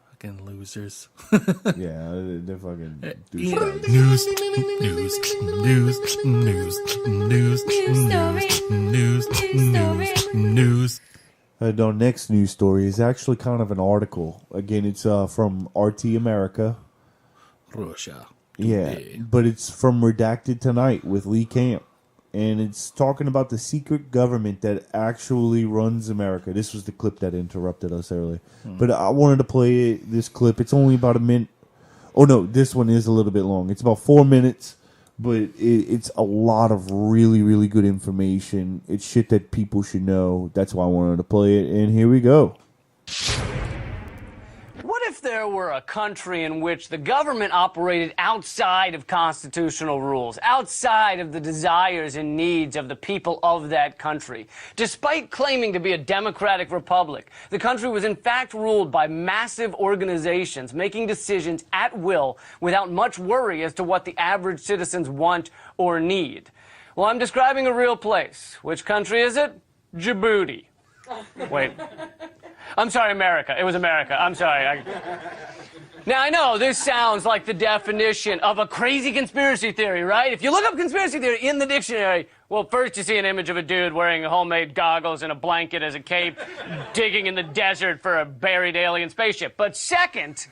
Fucking losers. Yeah, they're fucking News. Our next news story is actually kind of an article. Again, it's from RT America. Russia. Yeah, but it's from Redacted Tonight with Lee Camp. And it's talking about the secret government that actually runs America. This was the clip that interrupted us earlier. But I wanted to play this clip. It's only about a minute. Oh, no, this one is a little bit long. It's about 4 minutes, but it's a lot of really, really good information. It's shit that people should know. That's why I wanted to play it. And here we go. What if there were a country in which the government operated outside of constitutional rules, outside of the desires and needs of the people of that country? Despite claiming to be a democratic republic, the country was in fact ruled by massive organizations making decisions at will without much worry as to what the average citizens want or need. Well, I'm describing a real place. Which country is it? Djibouti. Wait. I'm sorry, America. It was America. I'm sorry. Now, I know this sounds like the definition of a crazy conspiracy theory, right? If you look up conspiracy theory in the dictionary, well, first you see an image of a dude wearing homemade goggles and a blanket as a cape, digging in the desert for a buried alien spaceship. But second,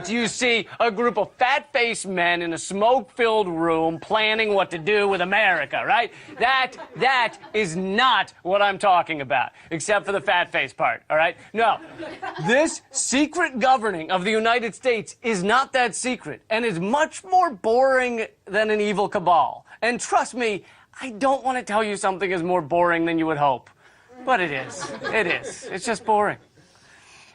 you see a group of fat-faced men in a smoke-filled room planning what to do with America, right? That is not what I'm talking about, except for the fat-face part, all right? No, this secret governing of the United States is not that secret and is much more boring than an evil cabal. And trust me, I don't want to tell you something is more boring than you would hope. But it is. It is. It's just boring.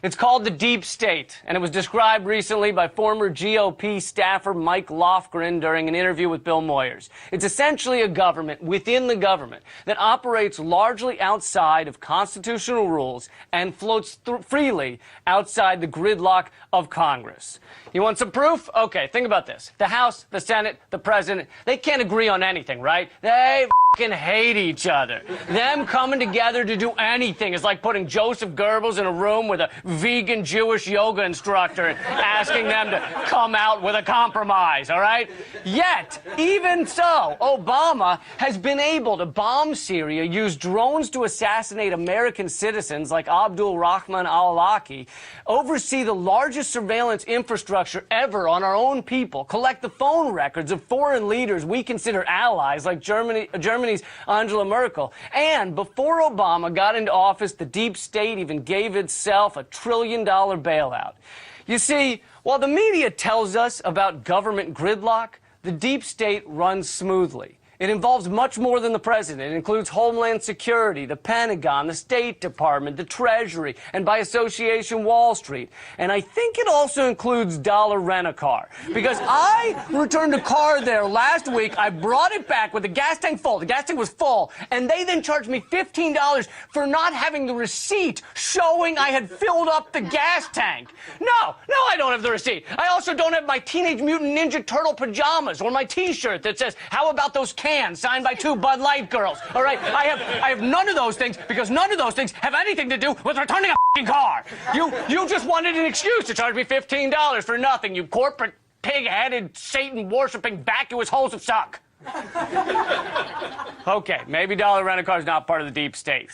It's called the Deep State, and it was described recently by former GOP staffer Mike Lofgren during an interview with Bill Moyers. It's essentially a government within the government that operates largely outside of constitutional rules and floats freely outside the gridlock of Congress. You want some proof? Okay, think about this. The House, the Senate, the President, they can't agree on anything, right? They fucking hate each other. Them coming together to do anything is like putting Joseph Goebbels in a room with a vegan Jewish yoga instructor and asking them to come out with a compromise, all right? Yet, even so, Obama has been able to bomb Syria, use drones to assassinate American citizens like Abdul Rahman al-Awlaki, oversee the largest surveillance infrastructure ever on our own people, collect the phone records of foreign leaders we consider allies like Germany's Angela Merkel. And before Obama got into office, the deep state even gave itself a $1 trillion bailout. You see, while the media tells us about government gridlock, the deep state runs smoothly. It involves much more than the president. It includes Homeland Security, the Pentagon, the State Department, the Treasury, and by association, Wall Street. And I think it also includes Dollar Rent-A-Car. Because I returned a car there last week. I brought it back with the gas tank full. The gas tank was full. And they then charged me $15 for not having the receipt showing I had filled up the gas tank. No, I don't have the receipt. I also don't have my Teenage Mutant Ninja Turtle pajamas or my T-shirt that says, "How about those cans?" Signed by 2 Bud Light girls. All right, I have none of those things because none of those things have anything to do with returning a car. You just wanted an excuse to charge me $15 for nothing, you corporate pig-headed, Satan-worshipping, vacuous holes of suck. Okay, maybe dollar rent-a-car is not part of the deep state.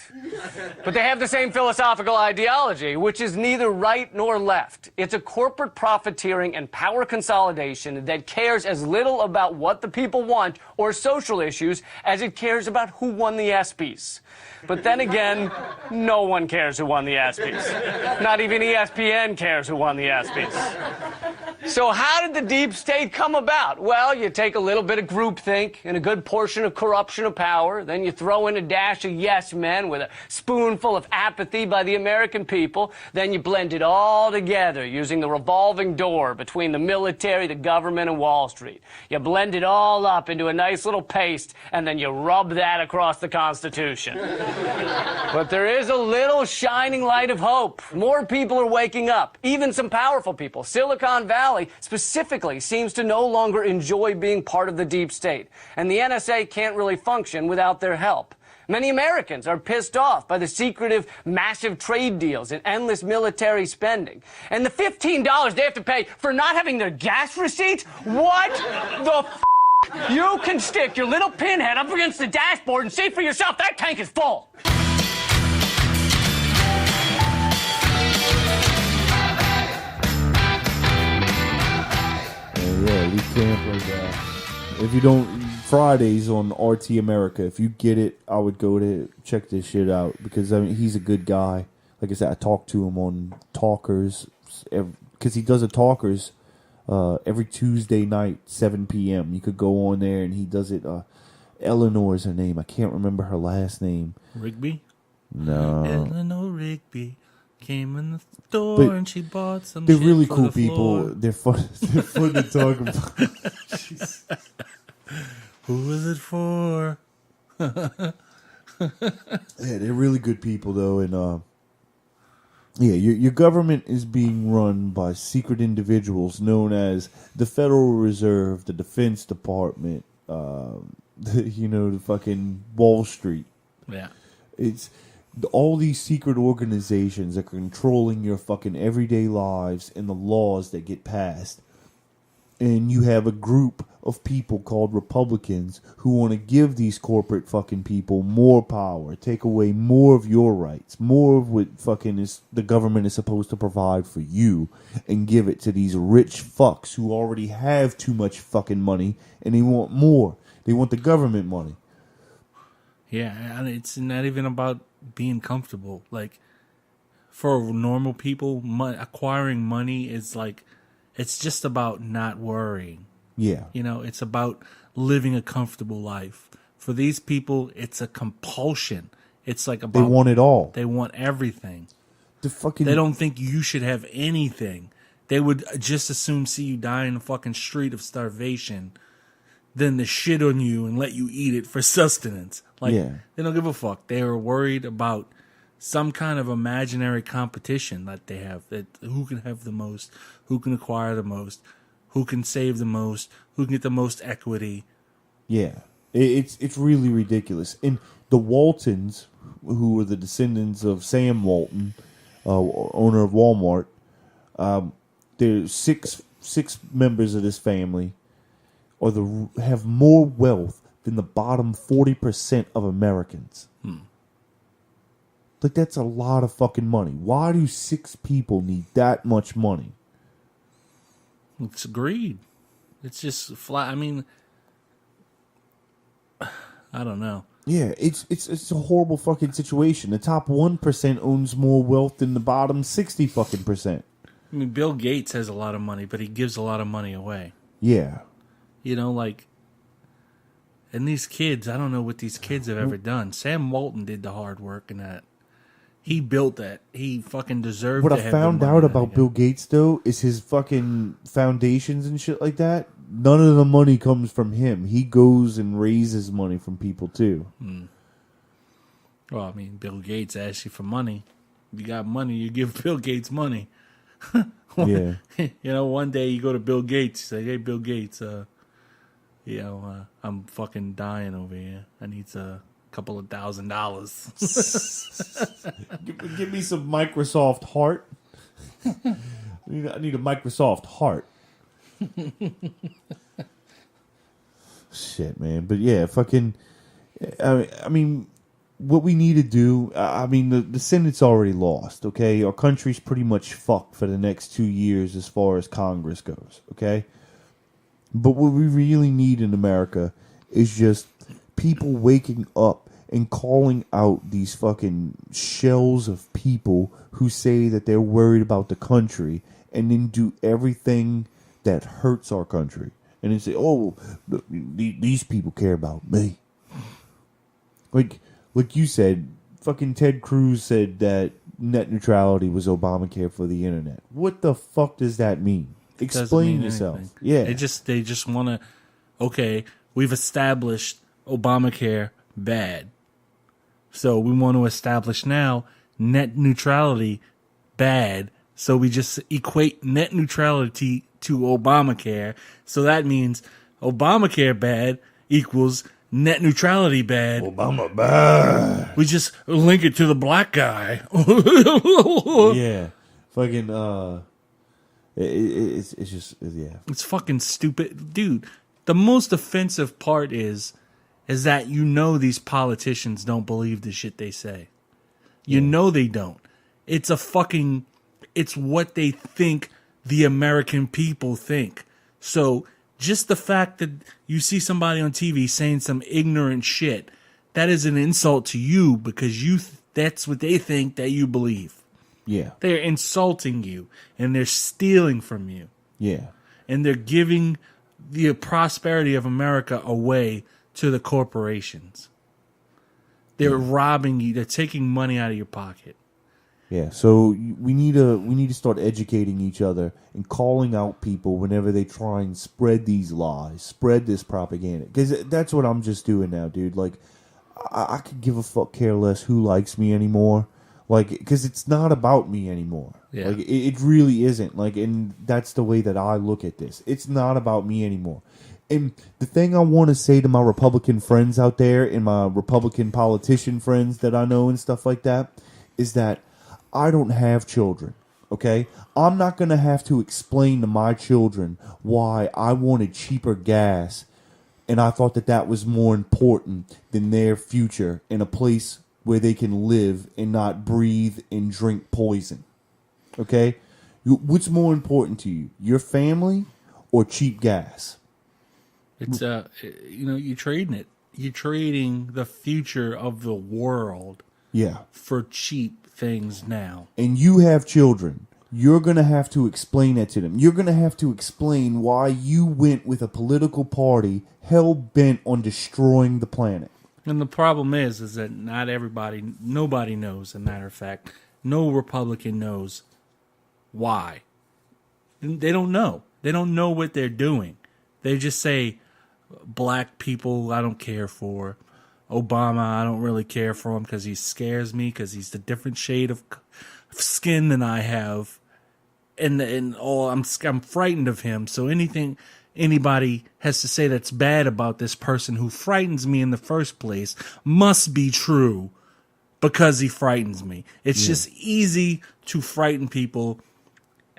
But they have the same philosophical ideology, which is neither right nor left. It's a corporate profiteering and power consolidation that cares as little about what the people want or social issues as it cares about who won the ESPYs. But then again, no one cares who won the ESPYs. Not even ESPN cares who won the ESPYs. So how did the deep state come about? Well, you take a little bit of groupthink and a good portion of corruption of power, then you throw in a dash of yes men with a spoonful of apathy by the American people, then you blend it all together using the revolving door between the military, the government, and Wall Street. You blend it all up into a nice little paste, and then you rub that across the Constitution. But there is a little shining light of hope. More people are waking up, even some powerful people. Silicon Valley specifically seems to no longer enjoy being part of the deep state, and the NSA can't really function without their help. Many Americans are pissed off by the secretive, massive trade deals and endless military spending. And the $15 they have to pay for not having their gas receipts? What the f***? You can stick your little pinhead up against the dashboard and see for yourself that tank is full. Yeah, we can't like that. If you don't, Fridays on RT America, if you get it, I would go to check this shit out because I mean he's a good guy. Like I said, I talked to him on Talkers because he does a Talkers every Tuesday night, 7 p.m. You could go on there and he does it. Eleanor is her name. I can't remember her last name. Rigby? No. Eleanor Rigby came in the store But and she bought some they're shit really for cool the people. floor. They're fun. They're fun to talk about. Who is it for? Yeah, they're really good people though, and yeah, your government is being run by secret individuals known as the Federal Reserve, the Defense Department, the fucking Wall Street. Yeah. It's all these secret organizations are controlling your fucking everyday lives and the laws that get passed. And you have a group of people called Republicans who want to give these corporate fucking people more power, take away more of your rights, more of what fucking is the government is supposed to provide for you, and give it to these rich fucks who already have too much fucking money and they want more. They want the government money. Yeah, and it's not even about being comfortable. Like, for normal people, acquiring money is like, it's just about not worrying. Yeah. You know, it's about living a comfortable life. For these people, it's a compulsion. It's like about... They want it all. They want everything. They don't think you should have anything. They would just as soon see you die in the fucking street of starvation than to shit on you and let you eat it for sustenance. Like, They don't give a fuck. They are worried about some kind of imaginary competition that they have. That who can have the most, who can acquire the most, who can save the most, who can get the most equity. Yeah, it's really ridiculous. And the Waltons, who were the descendants of Sam Walton, owner of Walmart, there's six members of this family have more wealth than the bottom 40% of Americans. Like, that's a lot of fucking money. Why do 6 people need that much money? It's greed. It's just flat. I mean, I don't know. Yeah, it's a horrible fucking situation. The top 1% owns more wealth than the bottom 60 fucking percent. I mean, Bill Gates has a lot of money, but he gives a lot of money away. Yeah. You know, like, and these kids, I don't know what these kids have ever done. Sam Walton did the hard work in that. He built that. He fucking deserved What to I have found the money out that about he Bill got. Gates, though, is his fucking foundations and shit like that. None of the money comes from him. He goes and raises money from people, too. Well, I mean, Bill Gates asks you for money. If you got money, you give Bill Gates money. Yeah. You know, one day you go to Bill Gates, you say, hey, Bill Gates, I'm fucking dying over here. I need a couple of $1,000. Give me some Microsoft Heart. I need a Microsoft Heart. Shit, man. But yeah, fucking. I mean, what we need to do. I mean, the Senate's already lost. Okay, our country's pretty much fucked for the next 2 years as far as Congress goes. Okay, but what we really need in America is just people waking up and calling out these fucking shells of people who say that they're worried about the country and then do everything that hurts our country. And then say, oh, these people care about me. Like you said, fucking Ted Cruz said that net neutrality was Obamacare for the internet. What the fuck does that mean? Explain yourself. Anything. Yeah. They just want to, okay, we've established Obamacare bad. So we want to establish now net neutrality bad. So we just equate net neutrality to Obamacare. So that means Obamacare bad equals net neutrality bad. Obama bad. We just link it to the black guy. Yeah. Fucking, it's just, yeah. It's fucking stupid. Dude, the most offensive part is that you know these politicians don't believe the shit they say. You know they don't. It's what they think the American people think. So just the fact that you see somebody on TV saying some ignorant shit, that is an insult to you because that's what they think that you believe. Yeah. They're insulting you and they're stealing from you. Yeah. And they're giving the prosperity of America away to the corporations. They're robbing you. They're taking money out of your pocket. Yeah, so we need to start educating each other and calling out people whenever they try and spread these lies, spread this propaganda. Because that's what I'm just doing now, dude. Like, I could give a fuck care less who likes me anymore. Like, because it's not about me anymore. Yeah. Like, it really isn't. Like, and that's the way that I look at this. It's not about me anymore. And the thing I want to say to my Republican friends out there and my Republican politician friends that I know and stuff like that is that I don't have children, okay? I'm not going to have to explain to my children why I wanted cheaper gas and I thought that was more important than their future in a place where they can live and not breathe and drink poison, okay? What's more important to you, your family or cheap gas? It's you're trading it. You're trading the future of the world for cheap things now. And you have children. You're going to have to explain that to them. You're going to have to explain why you went with a political party hell-bent on destroying the planet. And the problem is that nobody knows, as a matter of fact. No Republican knows why. They don't know. They don't know what they're doing. They just say, black people, I don't care for. Obama, I don't really care for him because he scares me because he's a different shade of skin than I have. And I'm frightened of him. So anything anybody has to say that's bad about this person who frightens me in the first place must be true because he frightens me. It's just easy to frighten people.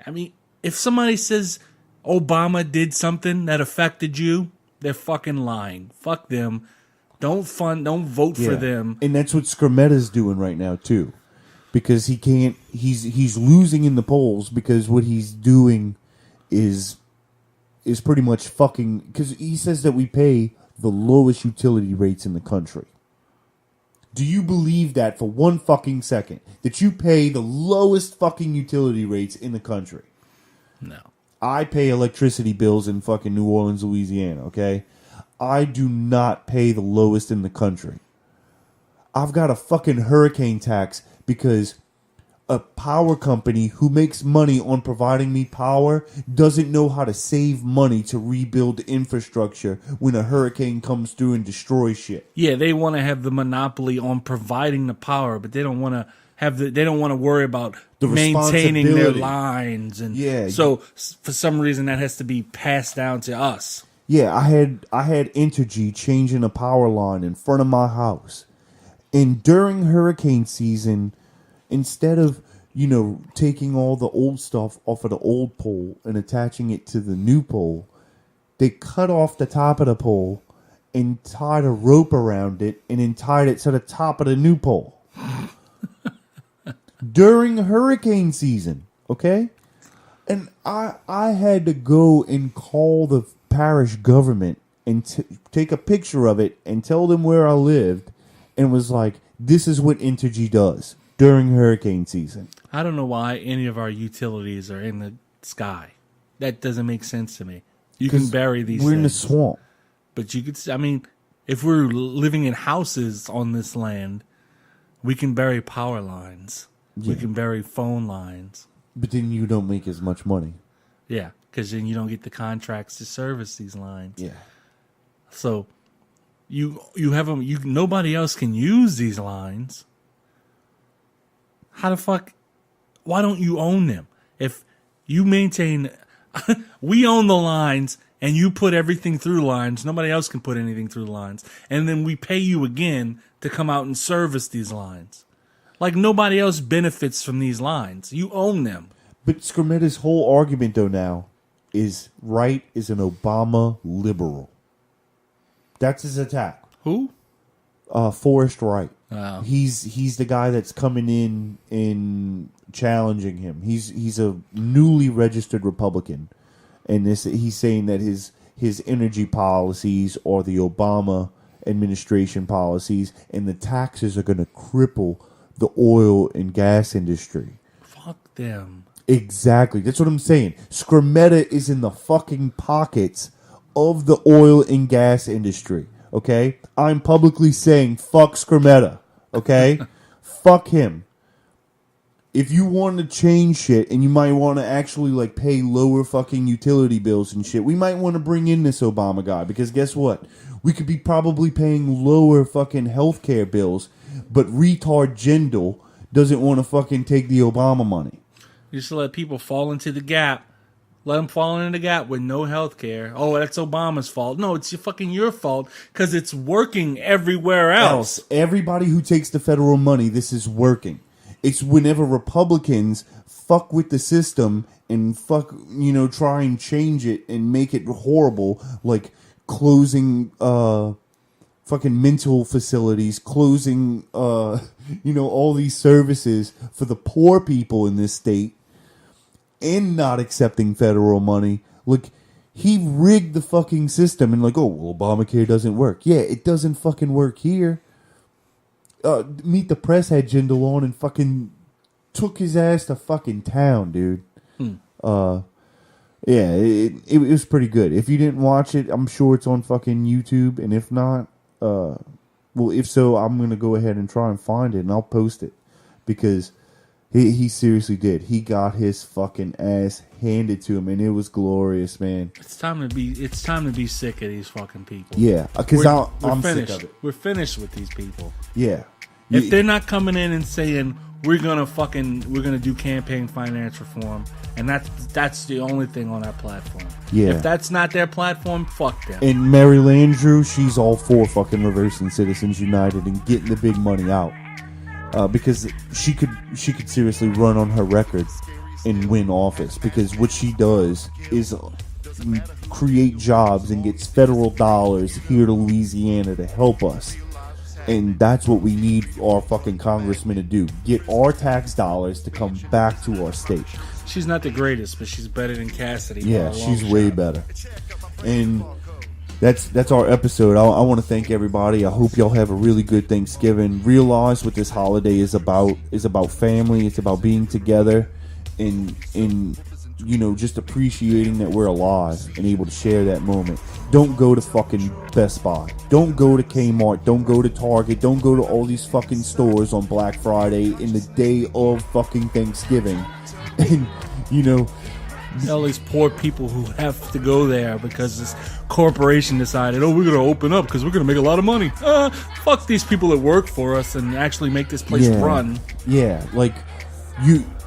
I mean, if somebody says Obama did something that affected you, they're fucking lying. Fuck them. Don't vote for them. And that's what Skrmetta's doing right now too. Because he's losing in the polls because what he's doing is pretty much fucking, because he says that we pay the lowest utility rates in the country. Do you believe that for one fucking second? That you pay the lowest fucking utility rates in the country? No. I pay electricity bills in fucking New Orleans, Louisiana, okay? I do not pay the lowest in the country. I've got a fucking hurricane tax because a power company who makes money on providing me power doesn't know how to save money to rebuild infrastructure when a hurricane comes through and destroys shit. Yeah, they want to have the monopoly on providing the power, but they don't want to they don't want to worry about maintaining their lines, and so for some reason that has to be passed down to us. Yeah, I had Entergy changing a power line in front of my house, And during hurricane season, instead of, taking all the old stuff off of the old pole and attaching it to the new pole, they cut off the top of the pole and tied a rope around it and then tied it to the top of the new pole. During hurricane season, okay? And I had to go and call the parish government and take a picture of it and tell them where I lived, and was like, this is what Entergy does during hurricane season. I don't know why any of our utilities are in the sky. That doesn't make sense to me. You can bury these We're things. in the swamp. But you could, if we're living in houses on this land, we can bury power lines. Yeah. We can bury phone lines. But then you don't make as much money. Yeah, because then you don't get the contracts to service these lines. Yeah. So you have them. Nobody else can use these lines. How the fuck? Why don't you own them? If you maintain, we own the lines, and you put everything through lines. Nobody else can put anything through lines, and then we pay you again to come out and service these lines. Like, nobody else benefits from these lines. You own them. But Scremetta's whole argument, though, now is Wright is an Obama liberal. That's his attack. Who? Forrest Wright. Oh. He's the guy that's coming in and challenging him. He's a newly registered Republican, and he's saying that his energy policies are the Obama administration policies, and the taxes are going to cripple the oil and gas industry. Fuck them. Exactly. That's what I'm saying. Scremetta is in the fucking pockets of the oil and gas industry. Okay? I'm publicly saying fuck Scremetta. Okay? Fuck him. If you want to change shit and you might want to actually pay lower fucking utility bills and shit, we might want to bring in this Obama guy, because guess what? We could be probably paying lower fucking healthcare bills, but retard Jindal doesn't want to fucking take the Obama money. You just let people fall into the gap. Let them fall into the gap with no health care. Oh, that's Obama's fault. No, it's your fault because it's working everywhere else. Everybody who takes the federal money, this is working. It's whenever Republicans fuck with the system and try and change it and make it horrible, like closing fucking mental facilities, closing all these services for the poor people in this state, and not accepting federal money. Look, he rigged the fucking system and Obamacare doesn't work. Yeah, it doesn't fucking work here. Meet the Press had Jindal on and fucking took his ass to fucking town, dude. Yeah, it was pretty good. If you didn't watch it, I'm sure it's on fucking YouTube, and if not, if so, I'm gonna go ahead and try and find it, and I'll post it, because he seriously did. He got his fucking ass handed to him, and it was glorious, man. It's time to be sick of these fucking people. Yeah, because I'm finished. sick of it. We're finished with these people. Yeah. If they're not coming in and saying we're gonna do campaign finance reform, and that's the only thing on that platform. Yeah. If that's not their platform, fuck them. And Mary Landrieu, she's all for fucking reversing Citizens United and getting the big money out, because she could seriously run on her record and win office, because what she does is create jobs and gets federal dollars here to Louisiana to help us. And that's what we need our fucking congressmen to do. Get our tax dollars to come back to our state. She's not the greatest, but she's better than Cassidy. Yeah, she's way better. And that's our episode. I want to thank everybody. I hope y'all have a really good Thanksgiving. Realize what this holiday is about. It's about family. It's about being together and just appreciating that we're alive and able to share that moment. Don't go to fucking Best Buy. Don't go to Kmart. Don't go to Target. Don't go to all these fucking stores on Black Friday in the day of fucking Thanksgiving. And, all these poor people who have to go there because this corporation decided, we're going to open up because we're going to make a lot of money. Fuck these people that work for us and actually make this place run. Yeah,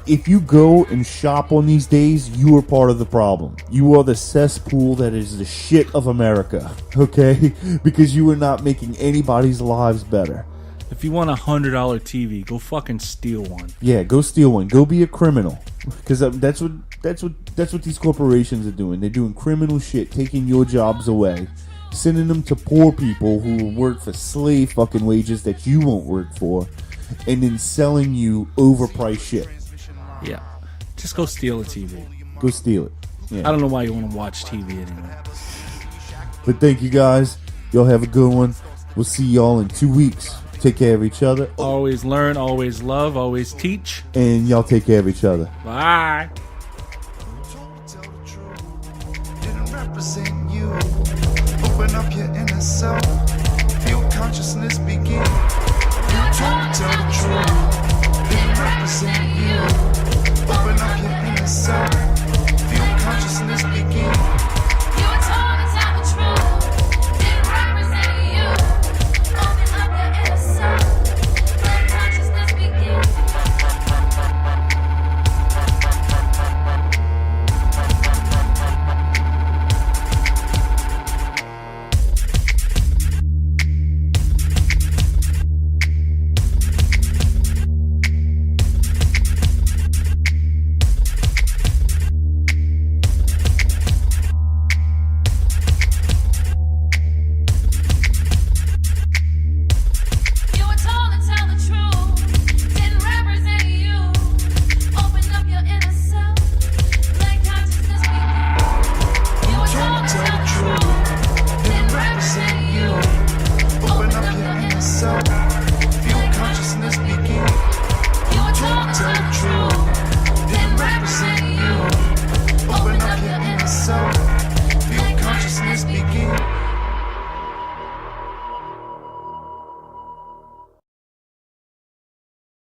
if you go and shop on these days, you are part of the problem. You are the cesspool that is the shit of America, okay? Because you are not making anybody's lives better. If you want a $100 TV, go fucking steal one. Yeah, go steal one. Go be a criminal, because that's what these corporations are doing. They're doing criminal shit, taking your jobs away, sending them to poor people who work for slave fucking wages that you won't work for, and then selling you overpriced shit. Yeah. Just go steal a TV. Go steal it. Yeah. I don't know why you want to watch TV anymore. But thank you guys. Y'all have a good one. We'll see y'all in 2 weeks. Take care of each other. Always learn, always love, always teach. And y'all take care of each other. Bye. Didn't represent you. Open up your inner self. Feel consciousness begin. You told me tell the truth. Didn't represent you. Open up your inner self. Feel consciousness begin.